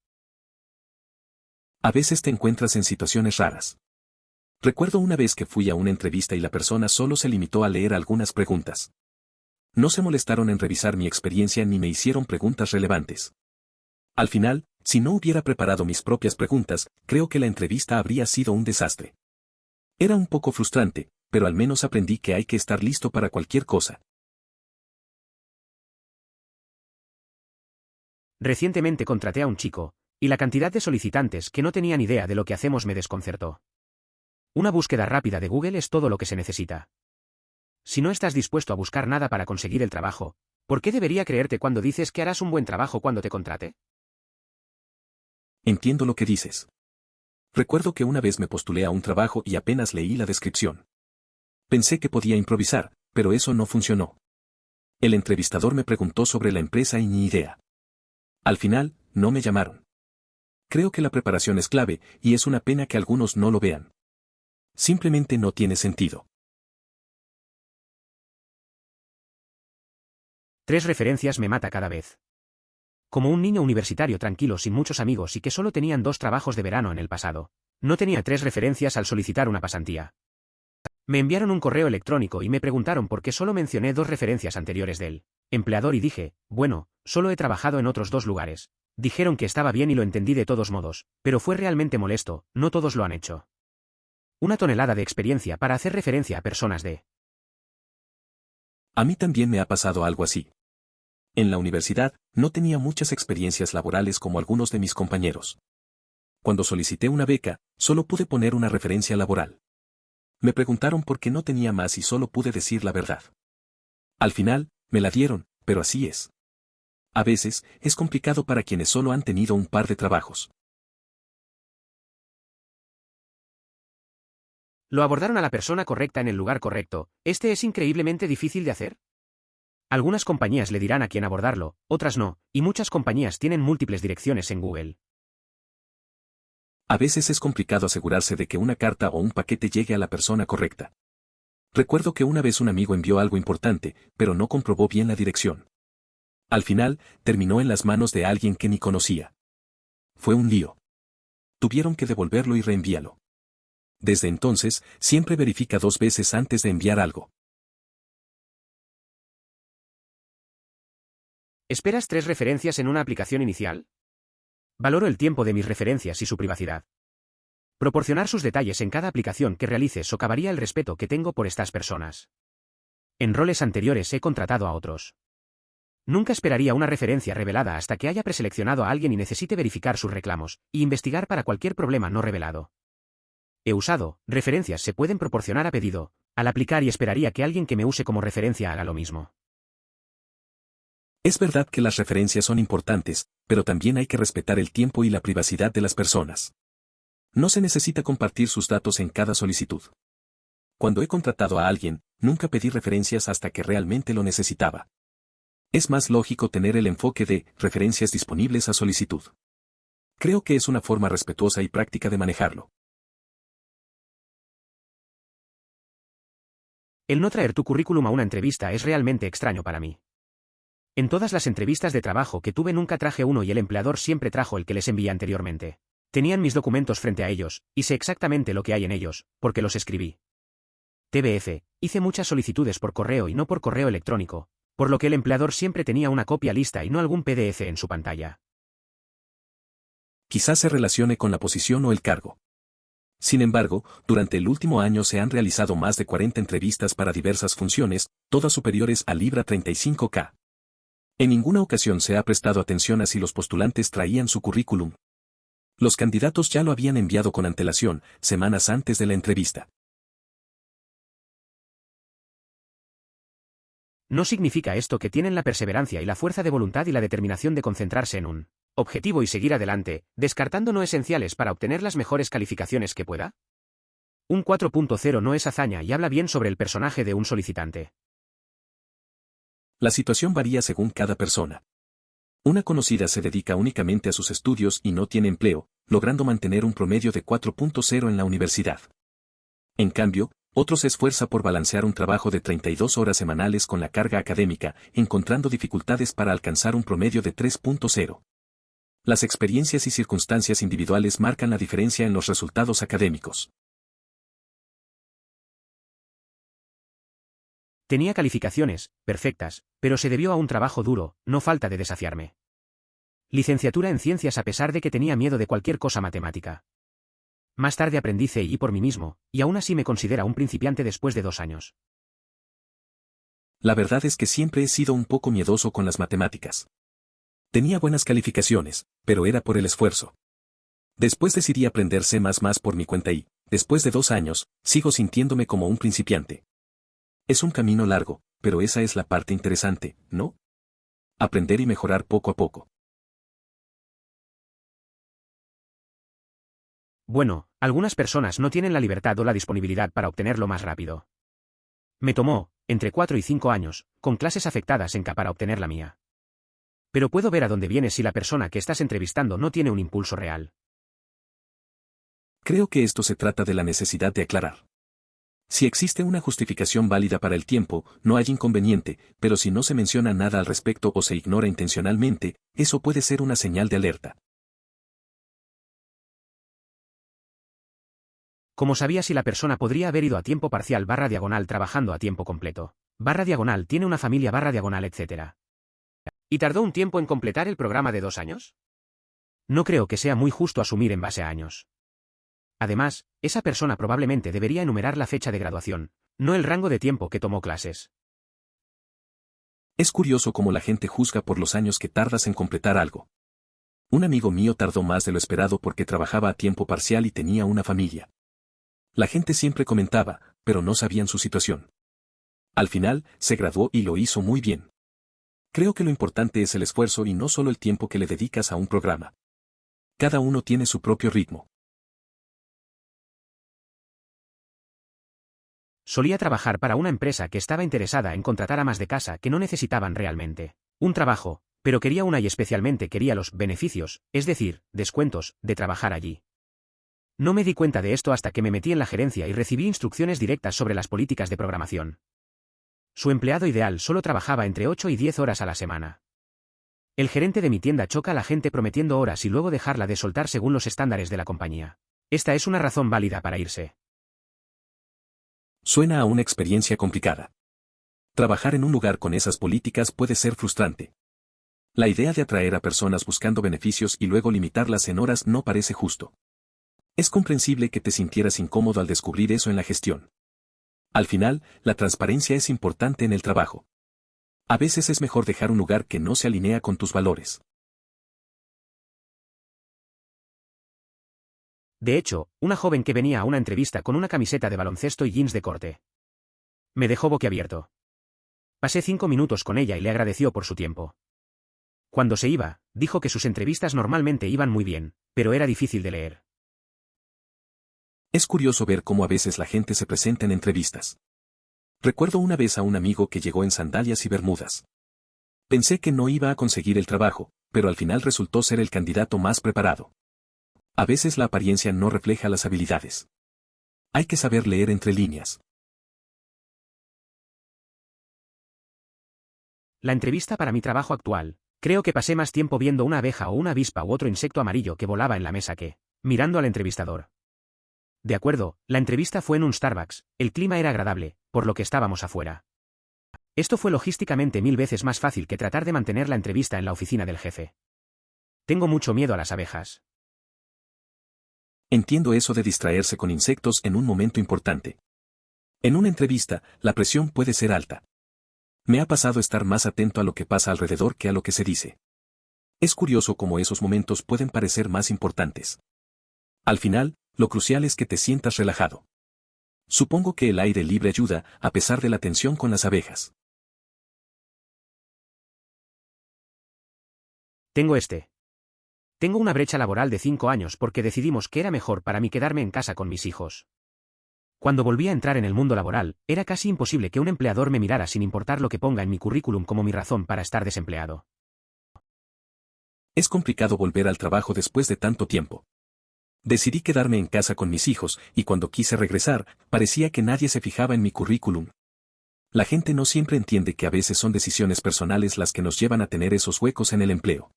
A veces te encuentras en situaciones raras. Recuerdo una vez que fui a una entrevista y la persona solo se limitó a leer algunas preguntas. No se molestaron en revisar mi experiencia ni me hicieron preguntas relevantes. Al final, si no hubiera preparado mis propias preguntas, creo que la entrevista habría sido un desastre. Era un poco frustrante, pero al menos aprendí que hay que estar listo para cualquier cosa. Recientemente contraté a un chico, y la cantidad de solicitantes que no tenían idea de lo que hacemos me desconcertó. Una búsqueda rápida de Google es todo lo que se necesita. Si no estás dispuesto a buscar nada para conseguir el trabajo, ¿por qué debería creerte cuando dices que harás un buen trabajo cuando te contrate? Entiendo lo que dices. Recuerdo que una vez me postulé a un trabajo y apenas leí la descripción. Pensé que podía improvisar, pero eso no funcionó. El entrevistador me preguntó sobre la empresa y ni idea. Al final, no me llamaron. Creo que la preparación es clave, y es una pena que algunos no lo vean. Simplemente no tiene sentido. 3 referencias me mata cada vez. Como un niño universitario tranquilo sin muchos amigos y que solo tenían 2 trabajos de verano en el pasado. No tenía 3 referencias al solicitar una pasantía. Me enviaron un correo electrónico y me preguntaron por qué solo mencioné 2 referencias anteriores del empleador y dije, bueno, solo he trabajado en otros 2 lugares. Dijeron que estaba bien y lo entendí de todos modos, pero fue realmente molesto, no todos lo han hecho. Una tonelada de experiencia para hacer referencia a personas de... A mí también me ha pasado algo así. En la universidad, no tenía muchas experiencias laborales como algunos de mis compañeros. Cuando solicité una beca, solo pude poner una referencia laboral. Me preguntaron por qué no tenía más y solo pude decir la verdad. Al final, me la dieron, pero así es. A veces, es complicado para quienes solo han tenido un par de trabajos. Lo abordaron a la persona correcta en el lugar correcto. ¿Este es increíblemente difícil de hacer? Algunas compañías le dirán a quién abordarlo, otras no, y muchas compañías tienen múltiples direcciones en Google. A veces es complicado asegurarse de que una carta o un paquete llegue a la persona correcta. Recuerdo que una vez un amigo envió algo importante, pero no comprobó bien la dirección. Al final, terminó en las manos de alguien que ni conocía. Fue un lío. Tuvieron que devolverlo y reenvíalo. Desde entonces, siempre verifica 2 veces antes de enviar algo. ¿Esperas 3 referencias en una aplicación inicial? Valoro el tiempo de mis referencias y su privacidad. Proporcionar sus detalles en cada aplicación que realice socavaría el respeto que tengo por estas personas. En roles anteriores he contratado a otros. Nunca esperaría una referencia revelada hasta que haya preseleccionado a alguien y necesite verificar sus reclamos, y investigar para cualquier problema no revelado. He usado, referencias se pueden proporcionar a pedido, al aplicar y esperaría que alguien que me use como referencia haga lo mismo. Es verdad que las referencias son importantes, pero también hay que respetar el tiempo y la privacidad de las personas. No se necesita compartir sus datos en cada solicitud. Cuando he contratado a alguien, nunca pedí referencias hasta que realmente lo necesitaba. Es más lógico tener el enfoque de referencias disponibles a solicitud. Creo que es una forma respetuosa y práctica de manejarlo. El no traer tu currículum a una entrevista es realmente extraño para mí. En todas las entrevistas de trabajo que tuve nunca traje uno y el empleador siempre trajo el que les envié anteriormente. Tenían mis documentos frente a ellos, y sé exactamente lo que hay en ellos, porque los escribí. TBF, hice muchas solicitudes por correo y no por correo electrónico, por lo que el empleador siempre tenía una copia lista y no algún PDF en su pantalla. Quizás se relacione con la posición o el cargo. Sin embargo, durante el último año se han realizado más de 40 entrevistas para diversas funciones, todas superiores a libra 35K. En ninguna ocasión se ha prestado atención a si los postulantes traían su currículum. Los candidatos ya lo habían enviado con antelación, semanas antes de la entrevista. No significa esto que tienen la perseverancia y la fuerza de voluntad y la determinación de concentrarse en un objetivo y seguir adelante, descartando no esenciales para obtener las mejores calificaciones que pueda. Un 4.0 no es hazaña y habla bien sobre el personaje de un solicitante. La situación varía según cada persona. Una conocida se dedica únicamente a sus estudios y no tiene empleo, logrando mantener un promedio de 4.0 en la universidad. En cambio, otro se esfuerza por balancear un trabajo de 32 horas semanales con la carga académica, encontrando dificultades para alcanzar un promedio de 3.0. Las experiencias y circunstancias individuales marcan la diferencia en los resultados académicos. Tenía calificaciones, perfectas, pero se debió a un trabajo duro, no falta de desafiarme. Licenciatura en ciencias a pesar de que tenía miedo de cualquier cosa matemática. Más tarde aprendí CI por mí mismo, y aún así me considera un principiante después de 2 años. La verdad es que siempre he sido un poco miedoso con las matemáticas. Tenía buenas calificaciones, pero era por el esfuerzo. Después decidí aprender C++ por mi cuenta y, después de 2 años, sigo sintiéndome como un principiante. Es un camino largo, pero esa es la parte interesante, ¿no? Aprender y mejorar poco a poco. Bueno, algunas personas no tienen la libertad o la disponibilidad para obtenerlo más rápido. Me tomó, entre 4 y 5 años, con clases afectadas en K para obtener la mía. Pero puedo ver a dónde vienes si la persona que estás entrevistando no tiene un impulso real. Creo que esto se trata de la necesidad de aclarar. Si existe una justificación válida para el tiempo, no hay inconveniente, pero si no se menciona nada al respecto o se ignora intencionalmente, eso puede ser una señal de alerta. ¿Cómo sabía si la persona podría haber ido a tiempo parcial / trabajando a tiempo completo? / tiene una familia / etc. ¿Y tardó un tiempo en completar el programa de 2 años? No creo que sea muy justo asumir en base a años. Además, esa persona probablemente debería enumerar la fecha de graduación, no el rango de tiempo que tomó clases. Es curioso cómo la gente juzga por los años que tardas en completar algo. Un amigo mío tardó más de lo esperado porque trabajaba a tiempo parcial y tenía una familia. La gente siempre comentaba, pero no sabían su situación. Al final, se graduó y lo hizo muy bien. Creo que lo importante es el esfuerzo y no solo el tiempo que le dedicas a un programa. Cada uno tiene su propio ritmo. Solía trabajar para una empresa que estaba interesada en contratar amas de casa que no necesitaban realmente un trabajo, pero quería una y especialmente quería los beneficios, es decir, descuentos, de trabajar allí. No me di cuenta de esto hasta que me metí en la gerencia y recibí instrucciones directas sobre las políticas de programación. Su empleado ideal solo trabajaba entre 8 y 10 horas a la semana. El gerente de mi tienda choca a la gente prometiendo horas y luego dejarla de soltar según los estándares de la compañía. Esta es una razón válida para irse. Suena a una experiencia complicada. Trabajar en un lugar con esas políticas puede ser frustrante. La idea de atraer a personas buscando beneficios y luego limitarlas en horas no parece justo. Es comprensible que te sintieras incómodo al descubrir eso en la gestión. Al final, la transparencia es importante en el trabajo. A veces es mejor dejar un lugar que no se alinea con tus valores. De hecho, una joven que venía a una entrevista con una camiseta de baloncesto y jeans de corte. Me dejó boquiabierto. Pasé 5 minutos con ella y le agradeció por su tiempo. Cuando se iba, dijo que sus entrevistas normalmente iban muy bien, pero era difícil de leer. Es curioso ver cómo a veces la gente se presenta en entrevistas. Recuerdo una vez a un amigo que llegó en sandalias y bermudas. Pensé que no iba a conseguir el trabajo, pero al final resultó ser el candidato más preparado. A veces la apariencia no refleja las habilidades. Hay que saber leer entre líneas. La entrevista para mi trabajo actual. Creo que pasé más tiempo viendo una abeja o una avispa u otro insecto amarillo que volaba en la mesa que mirando al entrevistador. De acuerdo, la entrevista fue en un Starbucks, el clima era agradable, por lo que estábamos afuera. Esto fue logísticamente 1000 veces más fácil que tratar de mantener la entrevista en la oficina del jefe. Tengo mucho miedo a las abejas. Entiendo eso de distraerse con insectos en un momento importante. En una entrevista, la presión puede ser alta. Me ha pasado estar más atento a lo que pasa alrededor que a lo que se dice. Es curioso cómo esos momentos pueden parecer más importantes. Al final, lo crucial es que te sientas relajado. Supongo que el aire libre ayuda, a pesar de la tensión con las abejas. Tengo una brecha laboral de 5 años porque decidimos que era mejor para mí quedarme en casa con mis hijos. Cuando volví a entrar en el mundo laboral, era casi imposible que un empleador me mirara sin importar lo que ponga en mi currículum como mi razón para estar desempleado. Es complicado volver al trabajo después de tanto tiempo. Decidí quedarme en casa con mis hijos, y cuando quise regresar, parecía que nadie se fijaba en mi currículum. La gente no siempre entiende que a veces son decisiones personales las que nos llevan a tener esos huecos en el empleo.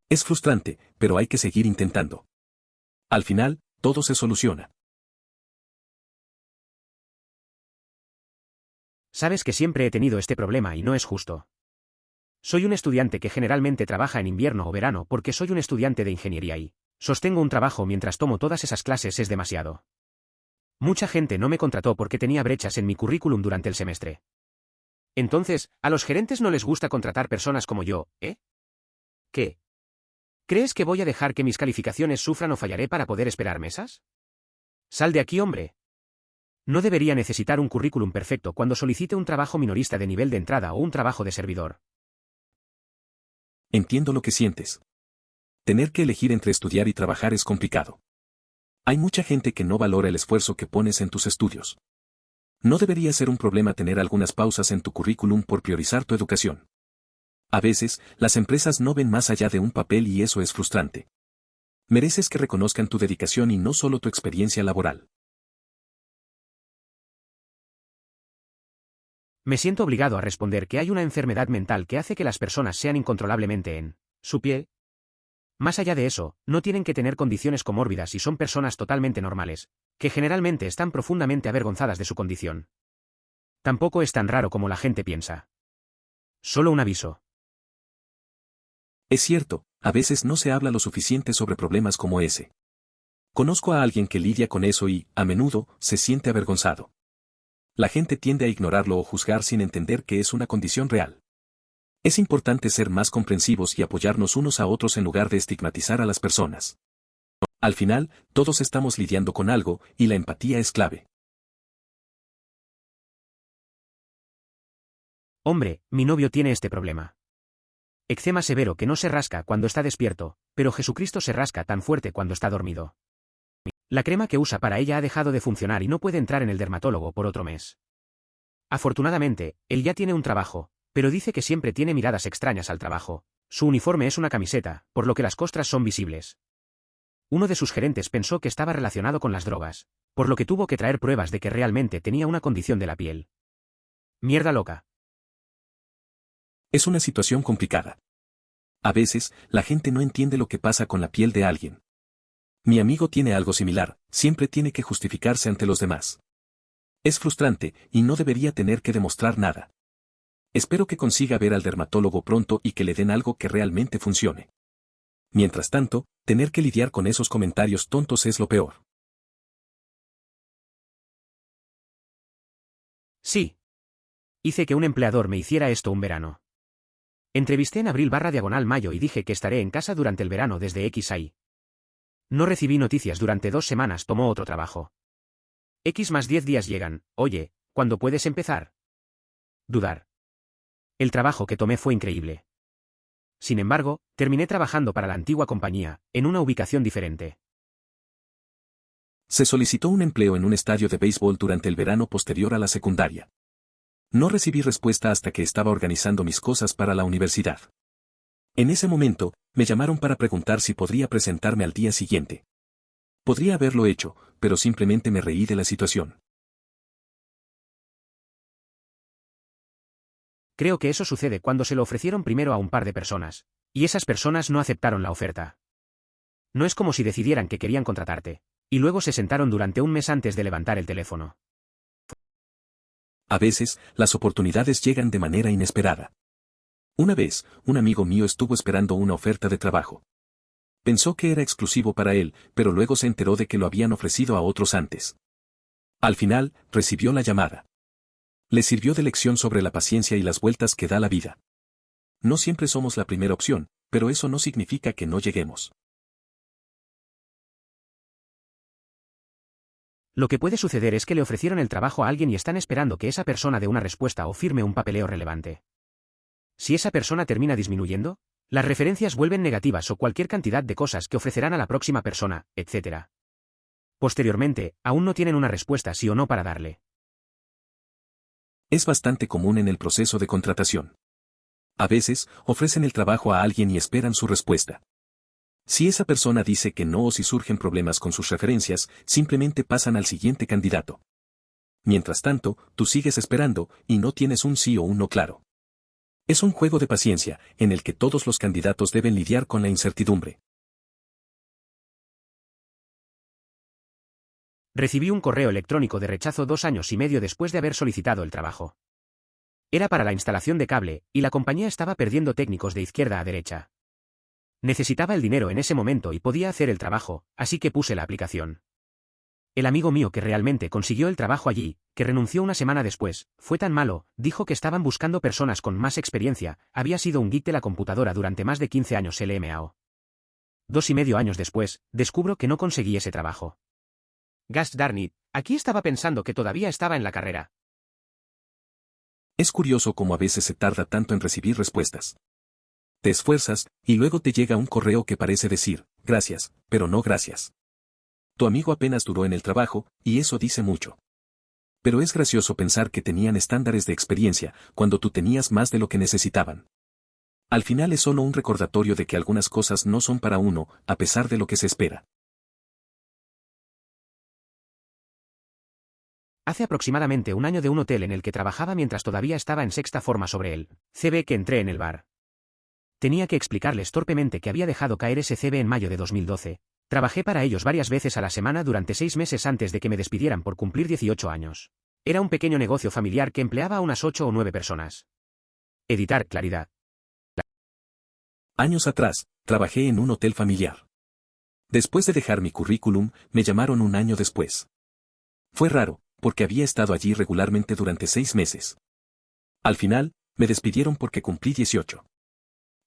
Es frustrante, pero hay que seguir intentando. Al final, todo se soluciona. Sabes que siempre he tenido este problema y no es justo. Soy un estudiante que generalmente trabaja en invierno o verano porque soy un estudiante de ingeniería y sostengo un trabajo mientras tomo todas esas clases es demasiado. Mucha gente no me contrató porque tenía brechas en mi currículum durante el semestre. Entonces, ¿a los gerentes no les gusta contratar personas como yo, eh? ¿Qué? ¿Crees que voy a dejar que mis calificaciones sufran o fallaré para poder esperar mesas? Sal de aquí, hombre. No debería necesitar un currículum perfecto cuando solicite un trabajo minorista de nivel de entrada o un trabajo de servidor. Entiendo lo que sientes. Tener que elegir entre estudiar y trabajar es complicado. Hay mucha gente que no valora el esfuerzo que pones en tus estudios. No debería ser un problema tener algunas pausas en tu currículum por priorizar tu educación. A veces, las empresas no ven más allá de un papel y eso es frustrante. Mereces que reconozcan tu dedicación y no solo tu experiencia laboral. Me siento obligado a responder que hay una enfermedad mental que hace que las personas sean incontrolablemente en su piel. Más allá de eso, no tienen que tener condiciones comórbidas y son personas totalmente normales, que generalmente están profundamente avergonzadas de su condición. Tampoco es tan raro como la gente piensa. Solo un aviso. Es cierto, a veces no se habla lo suficiente sobre problemas como ese. Conozco a alguien que lidia con eso y, a menudo, se siente avergonzado. La gente tiende a ignorarlo o juzgar sin entender que es una condición real. Es importante ser más comprensivos y apoyarnos unos a otros en lugar de estigmatizar a las personas. Al final, todos estamos lidiando con algo, y la empatía es clave. Hombre, mi novio tiene este problema. Eczema severo que no se rasca cuando está despierto, pero Jesucristo se rasca tan fuerte cuando está dormido. La crema que usa para ella ha dejado de funcionar y no puede entrar en el dermatólogo por otro mes. Afortunadamente, él ya tiene un trabajo, pero dice que siempre tiene miradas extrañas al trabajo. Su uniforme es una camiseta, por lo que las costras son visibles. Uno de sus gerentes pensó que estaba relacionado con las drogas, por lo que tuvo que traer pruebas de que realmente tenía una condición de la piel. Mierda loca. Es una situación complicada. A veces, la gente no entiende lo que pasa con la piel de alguien. Mi amigo tiene algo similar, siempre tiene que justificarse ante los demás. Es frustrante, y no debería tener que demostrar nada. Espero que consiga ver al dermatólogo pronto y que le den algo que realmente funcione. Mientras tanto, tener que lidiar con esos comentarios tontos es lo peor. Sí. Hice que un empleador me hiciera esto un verano. Entrevisté en abril/mayo y dije que estaré en casa durante el verano desde X a Y. No recibí noticias durante 2 semanas, tomó otro trabajo. X más 10 días llegan, oye, ¿cuándo puedes empezar? Dudar. El trabajo que tomé fue increíble. Sin embargo, terminé trabajando para la antigua compañía, en una ubicación diferente. Se solicitó un empleo en un estadio de béisbol durante el verano posterior a la secundaria. No recibí respuesta hasta que estaba organizando mis cosas para la universidad. En ese momento, me llamaron para preguntar si podría presentarme al día siguiente. Podría haberlo hecho, pero simplemente me reí de la situación. Creo que eso sucede cuando se lo ofrecieron primero a un par de personas, y esas personas no aceptaron la oferta. No es como si decidieran que querían contratarte, y luego se sentaron durante un mes antes de levantar el teléfono. A veces, las oportunidades llegan de manera inesperada. Una vez, un amigo mío estuvo esperando una oferta de trabajo. Pensó que era exclusivo para él, pero luego se enteró de que lo habían ofrecido a otros antes. Al final, recibió la llamada. Le sirvió de lección sobre la paciencia y las vueltas que da la vida. No siempre somos la primera opción, pero eso no significa que no lleguemos. Lo que puede suceder es que le ofrecieron el trabajo a alguien y están esperando que esa persona dé una respuesta o firme un papeleo relevante. Si esa persona termina disminuyendo, las referencias vuelven negativas o cualquier cantidad de cosas que ofrecerán a la próxima persona, etc. Posteriormente, aún no tienen una respuesta sí o no para darle. Es bastante común en el proceso de contratación. A veces, ofrecen el trabajo a alguien y esperan su respuesta. Si esa persona dice que no o si surgen problemas con sus referencias, simplemente pasan al siguiente candidato. Mientras tanto, tú sigues esperando, y no tienes un sí o un no claro. Es un juego de paciencia, en el que todos los candidatos deben lidiar con la incertidumbre. Recibí un correo electrónico de rechazo 2 años y medio después de haber solicitado el trabajo. Era para la instalación de cable, y la compañía estaba perdiendo técnicos de izquierda a derecha. Necesitaba el dinero en ese momento y podía hacer el trabajo, así que puse la aplicación. El amigo mío que realmente consiguió el trabajo allí, que renunció una semana después, fue tan malo, dijo que estaban buscando personas con más experiencia, había sido un geek de la computadora durante más de 15 años LMAO. 2,5 años después, descubro que no conseguí ese trabajo. Gosh darn it, aquí estaba pensando que todavía estaba en la carrera. Es curioso cómo a veces se tarda tanto en recibir respuestas. Te esfuerzas, y luego te llega un correo que parece decir, gracias, pero no gracias. Tu amigo apenas duró en el trabajo, y eso dice mucho. Pero es gracioso pensar que tenían estándares de experiencia, cuando tú tenías más de lo que necesitaban. Al final es solo un recordatorio de que algunas cosas no son para uno, a pesar de lo que se espera. Hace aproximadamente un año de un hotel en el que trabajaba mientras todavía estaba en sexta forma sobre él, CB que entré en el bar. Tenía que explicarles torpemente que había dejado caer ese CB en mayo de 2012. Trabajé para ellos varias veces a la semana durante 6 meses antes de que me despidieran por cumplir 18 años. Era un pequeño negocio familiar que empleaba a unas 8 o 9 personas. Editar claridad. Años atrás, trabajé en un hotel familiar. Después de dejar mi currículum, me llamaron un año después. Fue raro, porque había estado allí regularmente durante 6 meses. Al final, Me despidieron porque cumplí 18.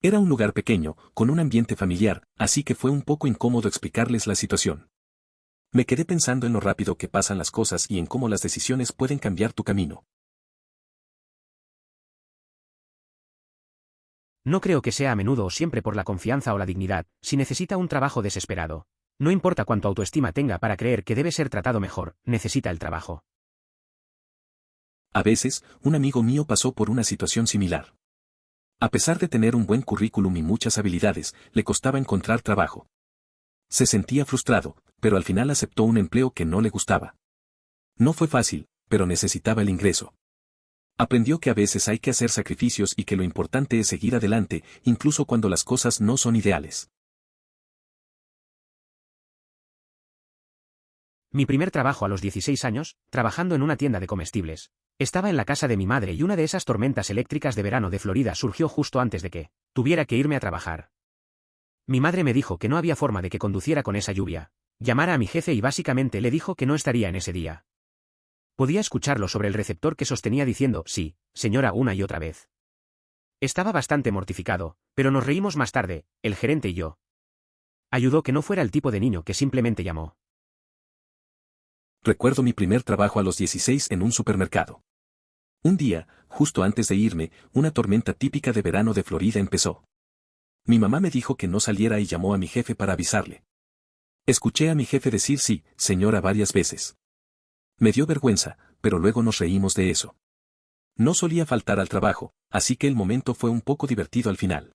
Era un lugar pequeño, con un ambiente familiar, así que fue un poco incómodo explicarles la situación. Me quedé pensando en lo rápido que pasan las cosas y en cómo las decisiones pueden cambiar tu camino. No creo que sea a menudo o siempre por la confianza o la dignidad, si necesita un trabajo desesperado. No importa cuánto autoestima tenga para creer que debe ser tratado mejor, necesita el trabajo. A veces, un amigo mío pasó por una situación similar. A pesar de tener un buen currículum y muchas habilidades, le costaba encontrar trabajo. Se sentía frustrado, pero al final aceptó un empleo que no le gustaba. No fue fácil, pero necesitaba el ingreso. Aprendió que a veces hay que hacer sacrificios y que lo importante es seguir adelante, incluso cuando las cosas no son ideales. Mi primer trabajo a los 16 años, trabajando en una tienda de comestibles. Estaba en la casa de mi madre y una de esas tormentas eléctricas de verano de Florida surgió justo antes de que tuviera que irme a trabajar. Mi madre me dijo que no había forma de que conduciera con esa lluvia. Llamara a mi jefe y básicamente le dijo que no estaría en ese día. Podía escucharlo sobre el receptor que sostenía diciendo, sí, señora, una y otra vez. Estaba bastante mortificado, pero nos reímos más tarde, el gerente y yo. Ayudó que no fuera el tipo de niño que simplemente llamó. Recuerdo mi primer trabajo a los 16 en un supermercado. Un día, justo antes de irme, una tormenta típica de verano de Florida empezó. Mi mamá me dijo que no saliera y llamó a mi jefe para avisarle. Escuché a mi jefe decir sí, señora varias veces. Me dio vergüenza, pero luego nos reímos de eso. No solía faltar al trabajo, así que el momento fue un poco divertido al final.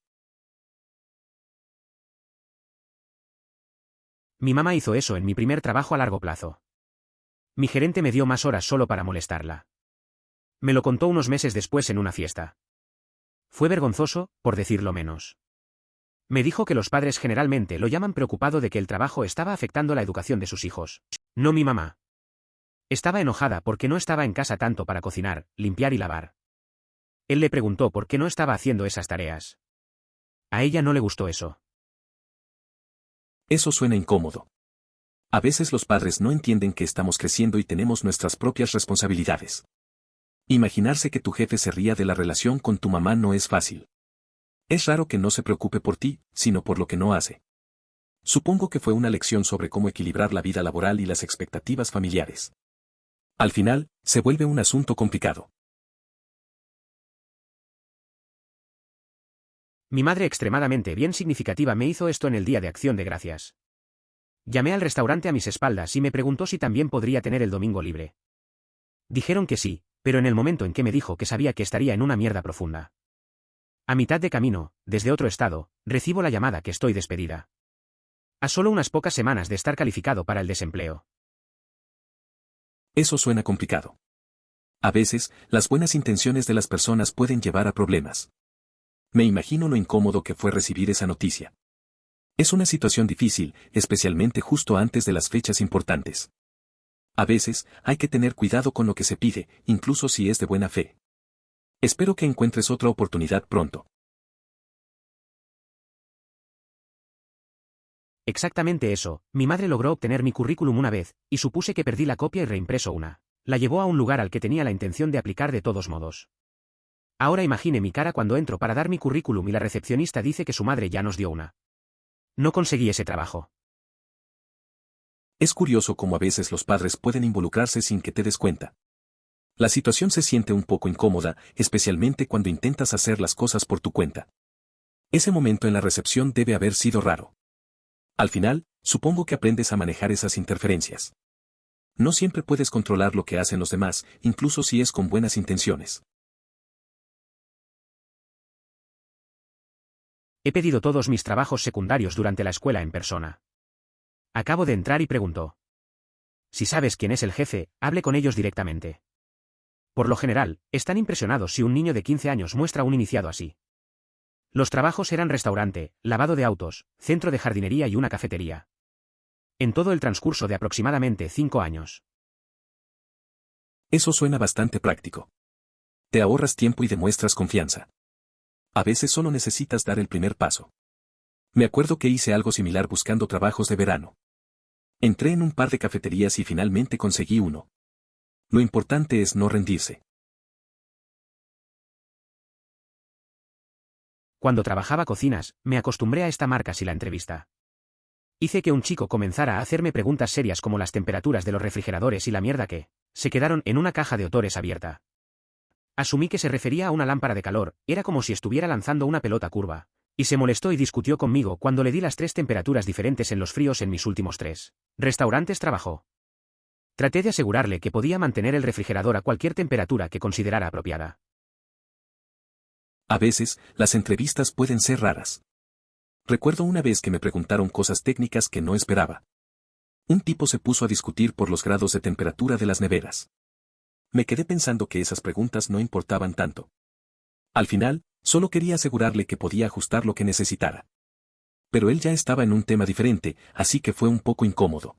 Mi mamá hizo eso en mi primer trabajo a largo plazo. Mi gerente me dio más horas solo para molestarla. Me lo contó unos meses después en una fiesta. Fue vergonzoso, por decirlo menos. Me dijo que los padres generalmente lo llaman preocupado de que el trabajo estaba afectando la educación de sus hijos. No mi mamá. Estaba enojada porque no estaba en casa tanto para cocinar, limpiar y lavar. Él le preguntó por qué no estaba haciendo esas tareas. A ella no le gustó eso. Eso suena incómodo. A veces los padres no entienden que estamos creciendo y tenemos nuestras propias responsabilidades. Imaginarse que tu jefe se ría de la relación con tu mamá no es fácil. Es raro que no se preocupe por ti, sino por lo que no hace. Supongo que fue una lección sobre cómo equilibrar la vida laboral y las expectativas familiares. Al final, se vuelve un asunto complicado. Mi madre extremadamente bien significativa me hizo esto en el Día de Acción de Gracias. Llamé al restaurante a mis espaldas y me preguntó si también podría tener el domingo libre. Dijeron que sí, pero en el momento en que me dijo que sabía que estaría en una mierda profunda. A mitad de camino, desde otro estado, recibo la llamada que estoy despedida. A solo unas pocas semanas de estar calificado para el desempleo. Eso suena complicado. A veces, las buenas intenciones de las personas pueden llevar a problemas. Me imagino lo incómodo que fue recibir esa noticia. Es una situación difícil, especialmente justo antes de las fechas importantes. A veces, hay que tener cuidado con lo que se pide, incluso si es de buena fe. Espero que encuentres otra oportunidad pronto. Exactamente eso, mi madre logró obtener mi currículum una vez, y supuse que perdí la copia y reimpreso una. La llevó a un lugar al que tenía la intención de aplicar de todos modos. Ahora imagine mi cara cuando entro para dar mi currículum y la recepcionista dice que su madre ya nos dio una. No conseguí ese trabajo. Es curioso cómo a veces los padres pueden involucrarse sin que te des cuenta. La situación se siente un poco incómoda, especialmente cuando intentas hacer las cosas por tu cuenta. Ese momento en la recepción debe haber sido raro. Al final, supongo que aprendes a manejar esas interferencias. No siempre puedes controlar lo que hacen los demás, incluso si es con buenas intenciones. He pedido todos mis trabajos secundarios durante la escuela en persona. Acabo de entrar y pregunto. Si sabes quién es el jefe, hable con ellos directamente. Por lo general, están impresionados si un niño de 15 años muestra un iniciado así. Los trabajos eran restaurante, lavado de autos, centro de jardinería y una cafetería. En todo el transcurso de aproximadamente 5 años. Eso suena bastante práctico. Te ahorras tiempo y demuestras confianza. A veces solo necesitas dar el primer paso. Me acuerdo que hice algo similar buscando trabajos de verano. Entré en un par de cafeterías y finalmente conseguí uno. Lo importante es no rendirse. Cuando trabajaba cocinas, me acostumbré a esta marca si la entrevista. Hice que un chico comenzara a hacerme preguntas serias como las temperaturas de los refrigeradores y la mierda que se quedaron en una caja de Otores abierta. Asumí que se refería a una lámpara de calor, era como si estuviera lanzando una pelota curva. Y se molestó y discutió conmigo cuando le di las 3 temperaturas diferentes en los fríos en mis últimos 3 restaurantes trabajó. Traté de asegurarle que podía mantener el refrigerador a cualquier temperatura que considerara apropiada. A veces, las entrevistas pueden ser raras. Recuerdo una vez que me preguntaron cosas técnicas que no esperaba. Un tipo se puso a discutir por los grados de temperatura de las neveras. Me quedé pensando que esas preguntas no importaban tanto. Al final, solo quería asegurarle que podía ajustar lo que necesitara. Pero él ya estaba en un tema diferente, así que fue un poco incómodo.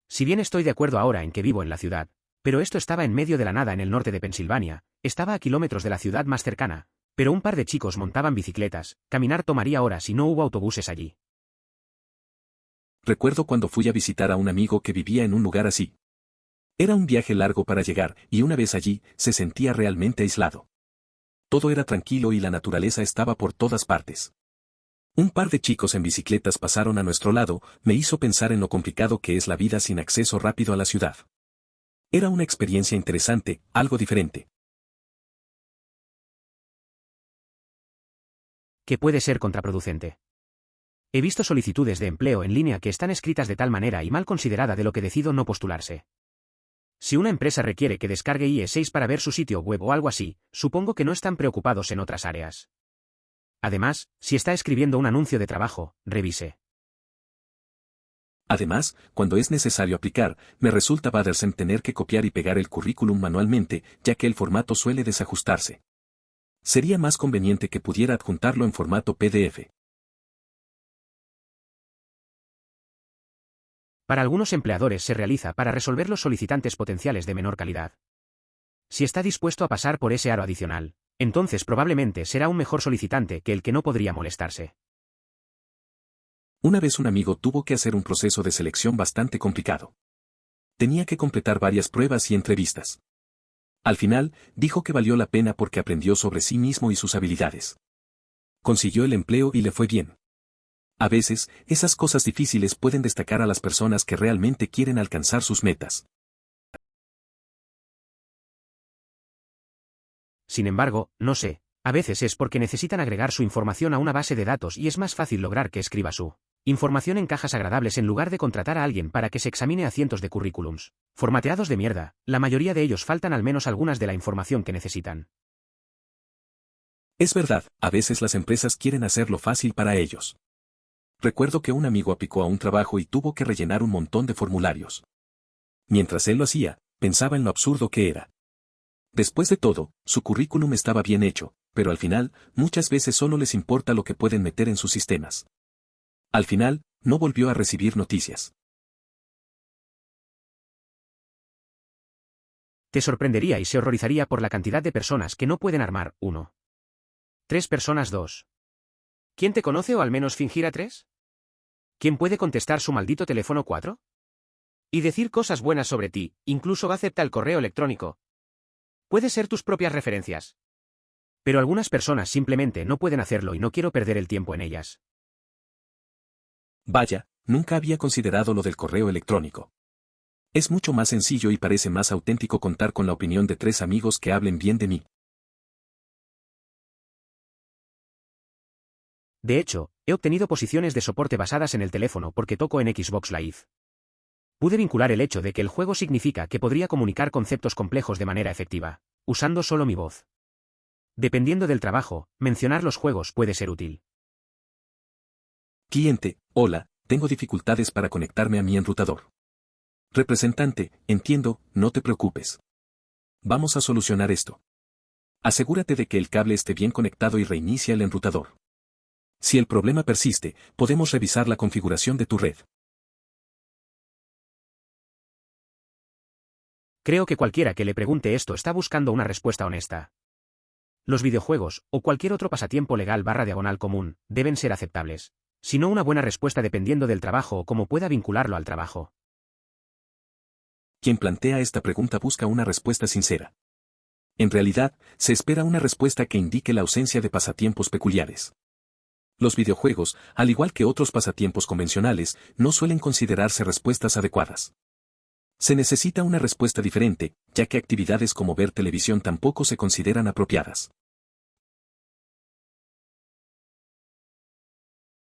Si bien estoy de acuerdo ahora en que vivo en la ciudad, pero esto estaba en medio de la nada en el norte de Pensilvania, estaba a kilómetros de la ciudad más cercana, pero un par de chicos montaban bicicletas, caminar tomaría horas y no hubo autobuses allí. Recuerdo cuando fui a visitar a un amigo que vivía en un lugar así. Era un viaje largo para llegar, y una vez allí, se sentía realmente aislado. Todo era tranquilo y la naturaleza estaba por todas partes. Un par de chicos en bicicletas pasaron a nuestro lado, me hizo pensar en lo complicado que es la vida sin acceso rápido a la ciudad. Era una experiencia interesante, algo diferente. Que puede ser contraproducente. He visto solicitudes de empleo en línea que están escritas de tal manera y mal considerada de lo que decido no postularse. Si una empresa requiere que descargue IE6 para ver su sitio web o algo así, supongo que no están preocupados en otras áreas. Además, si está escribiendo un anuncio de trabajo, revise. Además, cuando es necesario aplicar, me resulta bothersome tener que copiar y pegar el currículum manualmente, ya que el formato suele desajustarse. Sería más conveniente que pudiera adjuntarlo en formato PDF. Para algunos empleadores se realiza para resolver los solicitantes potenciales de menor calidad. Si está dispuesto a pasar por ese aro adicional, entonces probablemente será un mejor solicitante que el que no podría molestarse. Una vez un amigo tuvo que hacer un proceso de selección bastante complicado. Tenía que completar varias pruebas y entrevistas. Al final, dijo que valió la pena porque aprendió sobre sí mismo y sus habilidades. Consiguió el empleo y le fue bien. A veces, esas cosas difíciles pueden destacar a las personas que realmente quieren alcanzar sus metas. Sin embargo, no sé, a veces es porque necesitan agregar su información a una base de datos y es más fácil lograr que escriba su información en cajas agradables en lugar de contratar a alguien para que se examine a cientos de currículums formateados de mierda, la mayoría de ellos faltan al menos algunas de la información que necesitan. Es verdad, a veces las empresas quieren hacerlo fácil para ellos. Recuerdo que un amigo aplicó a un trabajo y tuvo que rellenar un montón de formularios. Mientras él lo hacía, pensaba en lo absurdo que era. Después de todo, su currículum estaba bien hecho, pero al final, muchas veces solo les importa lo que pueden meter en sus sistemas. Al final, no volvió a recibir noticias. Te sorprendería y se horrorizaría por la cantidad de personas que no pueden armar 1. 3 personas 2. ¿Quién te conoce o al menos fingir a 3? ¿Quién puede contestar su maldito teléfono 4? Y decir cosas buenas sobre ti, incluso acepta el correo electrónico. Puede ser tus propias referencias. Pero algunas personas simplemente no pueden hacerlo y no quiero perder el tiempo en ellas. Vaya, nunca había considerado lo del correo electrónico. Es mucho más sencillo y parece más auténtico contar con la opinión de 3 amigos que hablen bien de mí. De hecho, he obtenido posiciones de soporte basadas en el teléfono porque toco en Xbox Live. Pude vincular el hecho de que el juego significa que podría comunicar conceptos complejos de manera efectiva, usando solo mi voz. Dependiendo del trabajo, mencionar los juegos puede ser útil. Cliente, hola, tengo dificultades para conectarme a mi enrutador. Representante, entiendo, no te preocupes. Vamos a solucionar esto. Asegúrate de que el cable esté bien conectado y reinicia el enrutador. Si el problema persiste, podemos revisar la configuración de tu red. Creo que cualquiera que le pregunte esto está buscando una respuesta honesta. Los videojuegos, o cualquier otro pasatiempo legal /diagonal común, deben ser aceptables. Si no una buena respuesta dependiendo del trabajo o cómo pueda vincularlo al trabajo. Quien plantea esta pregunta busca una respuesta sincera. En realidad, se espera una respuesta que indique la ausencia de pasatiempos peculiares. Los videojuegos, al igual que otros pasatiempos convencionales, no suelen considerarse respuestas adecuadas. Se necesita una respuesta diferente, ya que actividades como ver televisión tampoco se consideran apropiadas.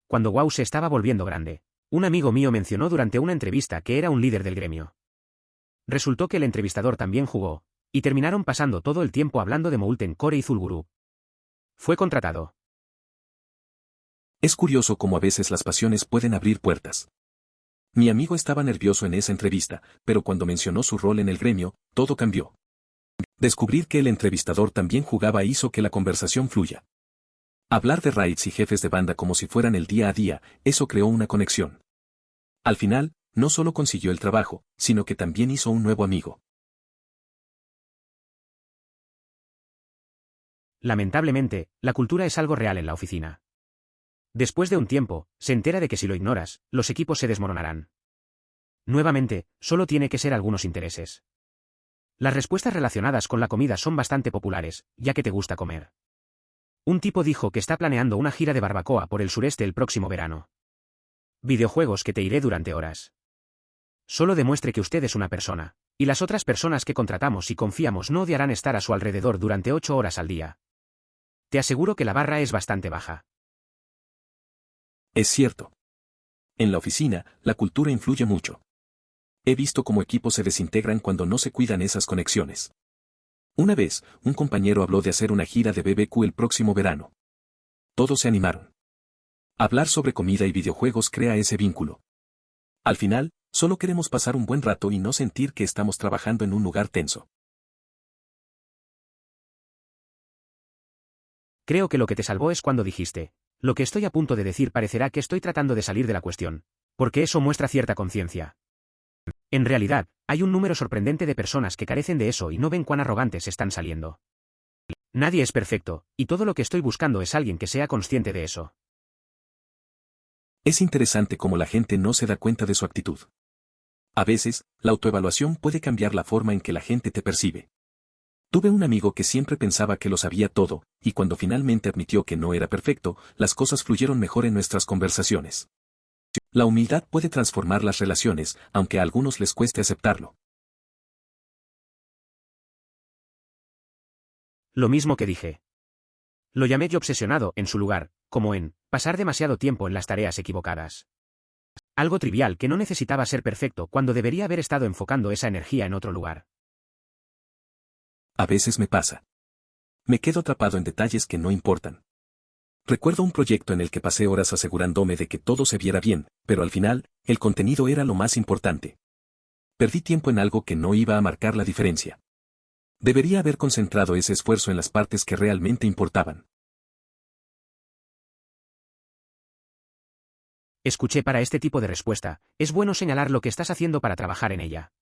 Cuando WoW se estaba volviendo grande, un amigo mío mencionó durante una entrevista que era un líder del gremio. Resultó que el entrevistador también jugó, y terminaron pasando todo el tiempo hablando de Molten Core y Zul'Gurub. Fue contratado. Es curioso cómo a veces las pasiones pueden abrir puertas. Mi amigo estaba nervioso en esa entrevista, pero cuando mencionó su rol en el gremio, todo cambió. Descubrir que el entrevistador también jugaba hizo que la conversación fluya. Hablar de raids y jefes de banda como si fueran el día a día, eso creó una conexión. Al final, no solo consiguió el trabajo, sino que también hizo un nuevo amigo. Lamentablemente, la cultura es algo real en la oficina. Después de un tiempo, se entera de que si lo ignoras, los equipos se desmoronarán. Nuevamente, solo tiene que ser algunos intereses. Las respuestas relacionadas con la comida son bastante populares, ya que te gusta comer. Un tipo dijo que está planeando una gira de barbacoa por el sureste el próximo verano. Videojuegos que te iré durante horas. Solo demuestre que usted es una persona, y las otras personas que contratamos y confiamos no odiarán estar a su alrededor durante 8 horas al día. Te aseguro que la barra es bastante baja. Es cierto. En la oficina, la cultura influye mucho. He visto cómo equipos se desintegran cuando no se cuidan esas conexiones. Una vez, un compañero habló de hacer una gira de BBQ el próximo verano. Todos se animaron. Hablar sobre comida y videojuegos crea ese vínculo. Al final, solo queremos pasar un buen rato y no sentir que estamos trabajando en un lugar tenso. Creo que lo que te salvó es cuando dijiste, lo que estoy a punto de decir parecerá que estoy tratando de salir de la cuestión, porque eso muestra cierta conciencia. En realidad, hay un número sorprendente de personas que carecen de eso y no ven cuán arrogantes están saliendo. Nadie es perfecto, y todo lo que estoy buscando es alguien que sea consciente de eso. Es interesante cómo la gente no se da cuenta de su actitud. A veces, la autoevaluación puede cambiar la forma en que la gente te percibe. Tuve un amigo que siempre pensaba que lo sabía todo, y cuando finalmente admitió que no era perfecto, las cosas fluyeron mejor en nuestras conversaciones. La humildad puede transformar las relaciones, aunque a algunos les cueste aceptarlo. Lo mismo que dije. Lo llamé yo obsesionado, en su lugar, como en, pasar demasiado tiempo en las tareas equivocadas. Algo trivial que no necesitaba ser perfecto cuando debería haber estado enfocando esa energía en otro lugar. A veces me pasa. Me quedo atrapado en detalles que no importan. Recuerdo un proyecto en el que pasé horas asegurándome de que todo se viera bien, pero al final, el contenido era lo más importante. Perdí tiempo en algo que no iba a marcar la diferencia. Debería haber concentrado ese esfuerzo en las partes que realmente importaban. Escuché para este tipo de respuesta, es bueno señalar lo que estás haciendo para trabajar en ella.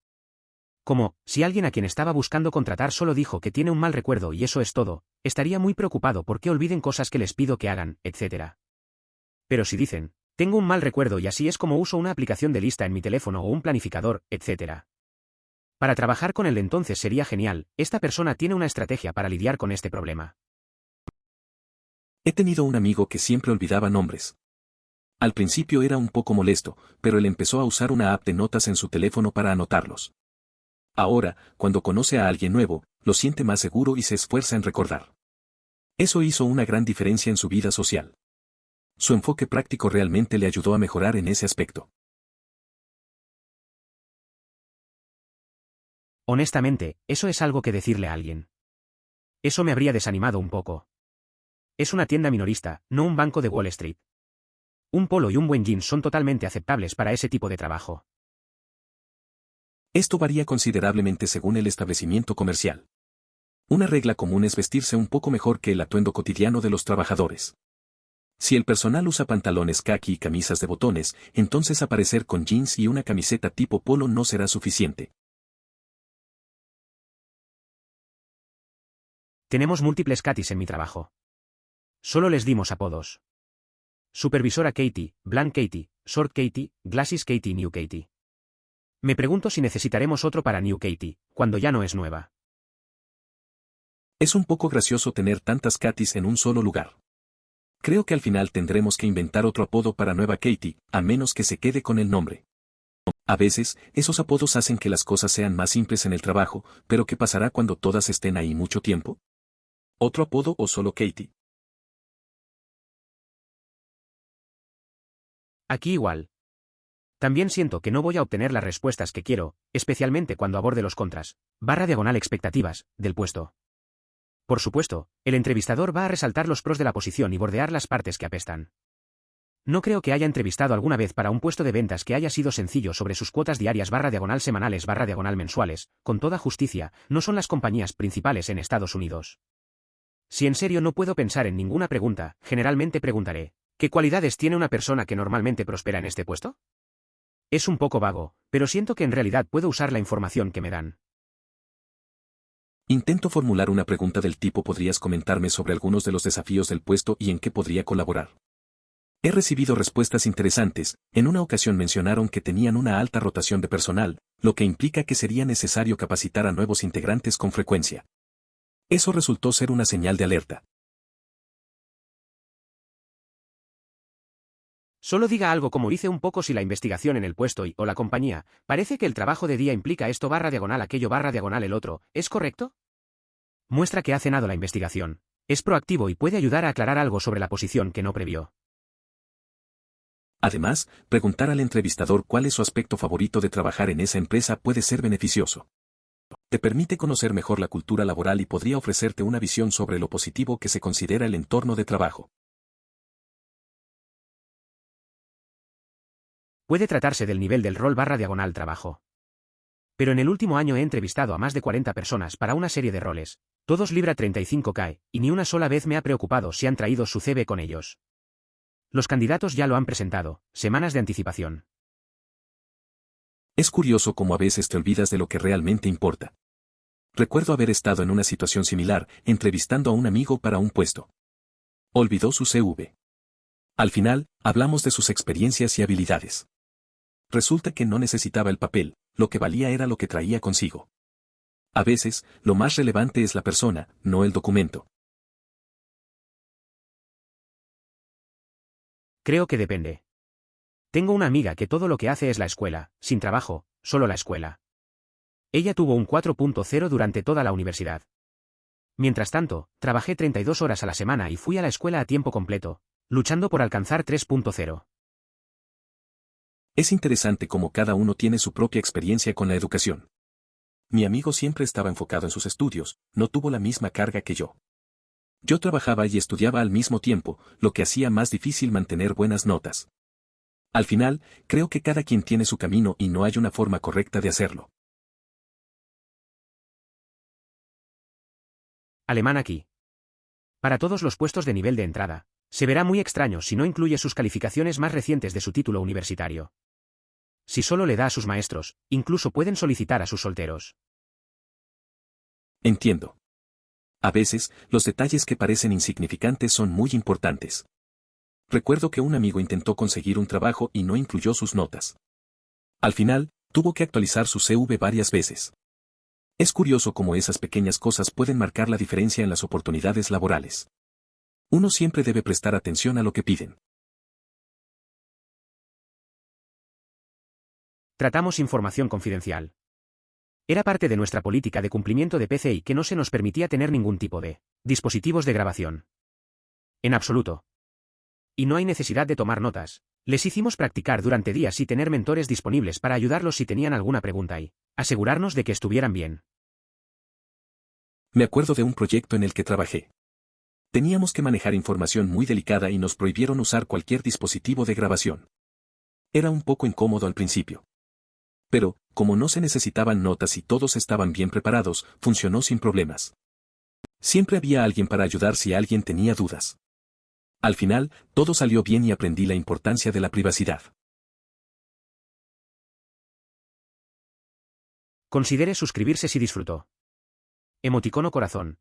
Como, si alguien a quien estaba buscando contratar solo dijo que tiene un mal recuerdo y eso es todo, estaría muy preocupado porque olviden cosas que les pido que hagan, etc. Pero si dicen, tengo un mal recuerdo y así es como uso una aplicación de lista en mi teléfono o un planificador, etc. Para trabajar con él entonces sería genial, esta persona tiene una estrategia para lidiar con este problema. He tenido un amigo que siempre olvidaba nombres. Al principio era un poco molesto, pero él empezó a usar una app de notas en su teléfono para anotarlos. Ahora, cuando conoce a alguien nuevo, lo siente más seguro y se esfuerza en recordar. Eso hizo una gran diferencia en su vida social. Su enfoque práctico realmente le ayudó a mejorar en ese aspecto. Honestamente, eso es algo que decirle a alguien. Eso me habría desanimado un poco. Es una tienda minorista, no un banco de Wall Street. Un polo y un buen jeans son totalmente aceptables para ese tipo de trabajo. Esto varía considerablemente según el establecimiento comercial. Una regla común es vestirse un poco mejor que el atuendo cotidiano de los trabajadores. Si el personal usa pantalones caqui y camisas de botones, entonces aparecer con jeans y una camiseta tipo polo no será suficiente. Tenemos múltiples Katis en mi trabajo. Solo les dimos apodos. Supervisora Katie, Blank Katie, Short Katie, Glasses Katie, New Katie. Me pregunto si necesitaremos otro para New Katie, cuando ya no es nueva. Es un poco gracioso tener tantas Katys en un solo lugar. Creo que al final tendremos que inventar otro apodo para nueva Katie, a menos que se quede con el nombre. A veces, esos apodos hacen que las cosas sean más simples en el trabajo, pero ¿qué pasará cuando todas estén ahí mucho tiempo? ¿Otro apodo o solo Katie? Aquí igual. También siento que no voy a obtener las respuestas que quiero, especialmente cuando aborde los contras, / expectativas, del puesto. Por supuesto, el entrevistador va a resaltar los pros de la posición y bordear las partes que apestan. No creo que haya entrevistado alguna vez para un puesto de ventas que haya sido sencillo sobre sus cuotas diarias / semanales / mensuales, con toda justicia, no son las compañías principales en Estados Unidos. Si en serio no puedo pensar en ninguna pregunta, generalmente preguntaré, ¿qué cualidades tiene una persona que normalmente prospera en este puesto? Es un poco vago, pero siento que en realidad puedo usar la información que me dan. Intento formular una pregunta del tipo: ¿podrías comentarme sobre algunos de los desafíos del puesto y en qué podría colaborar? He recibido respuestas interesantes. En una ocasión mencionaron que tenían una alta rotación de personal, lo que implica que sería necesario capacitar a nuevos integrantes con frecuencia. Eso resultó ser una señal de alerta. Solo diga algo como: hice un poco si la investigación en el puesto o la compañía, parece que el trabajo de día implica esto / aquello / el otro, ¿es correcto? Muestra que ha cenado la investigación. Es proactivo y puede ayudar a aclarar algo sobre la posición que no previó. Además, preguntar al entrevistador cuál es su aspecto favorito de trabajar en esa empresa puede ser beneficioso. Te permite conocer mejor la cultura laboral y podría ofrecerte una visión sobre lo positivo que se considera el entorno de trabajo. Puede tratarse del nivel del rol / trabajo. Pero en el último año he entrevistado a más de 40 personas para una serie de roles, todos libra 35K, y ni una sola vez me ha preocupado si han traído su CV con ellos. Los candidatos ya lo han presentado, semanas de anticipación. Es curioso cómo a veces te olvidas de lo que realmente importa. Recuerdo haber estado en una situación similar, entrevistando a un amigo para un puesto. Olvidó su CV. Al final, hablamos de sus experiencias y habilidades. Resulta que no necesitaba el papel, lo que valía era lo que traía consigo. A veces, lo más relevante es la persona, no el documento. Creo que depende. Tengo una amiga que todo lo que hace es la escuela, sin trabajo, solo la escuela. Ella tuvo un 4.0 durante toda la universidad. Mientras tanto, trabajé 32 horas a la semana y fui a la escuela a tiempo completo, luchando por alcanzar 3.0. Es interesante cómo cada uno tiene su propia experiencia con la educación. Mi amigo siempre estaba enfocado en sus estudios, no tuvo la misma carga que yo. Yo trabajaba y estudiaba al mismo tiempo, lo que hacía más difícil mantener buenas notas. Al final, creo que cada quien tiene su camino y no hay una forma correcta de hacerlo. Alemán aquí. Para todos los puestos de nivel de entrada, se verá muy extraño si no incluye sus calificaciones más recientes de su título universitario. Si solo le da a sus maestros, incluso pueden solicitar a sus solteros. Entiendo. A veces, los detalles que parecen insignificantes son muy importantes. Recuerdo que un amigo intentó conseguir un trabajo y no incluyó sus notas. Al final, tuvo que actualizar su CV varias veces. Es curioso cómo esas pequeñas cosas pueden marcar la diferencia en las oportunidades laborales. Uno siempre debe prestar atención a lo que piden. Tratamos información confidencial. Era parte de nuestra política de cumplimiento de PCI que no se nos permitía tener ningún tipo de dispositivos de grabación. En absoluto. Y no hay necesidad de tomar notas. Les hicimos practicar durante días y tener mentores disponibles para ayudarlos si tenían alguna pregunta y asegurarnos de que estuvieran bien. Me acuerdo de un proyecto en el que trabajé. Teníamos que manejar información muy delicada y nos prohibieron usar cualquier dispositivo de grabación. Era un poco incómodo al principio. Pero, como no se necesitaban notas y todos estaban bien preparados, funcionó sin problemas. Siempre había alguien para ayudar si alguien tenía dudas. Al final, todo salió bien y aprendí la importancia de la privacidad. Considere suscribirse si disfrutó. Emoticono corazón.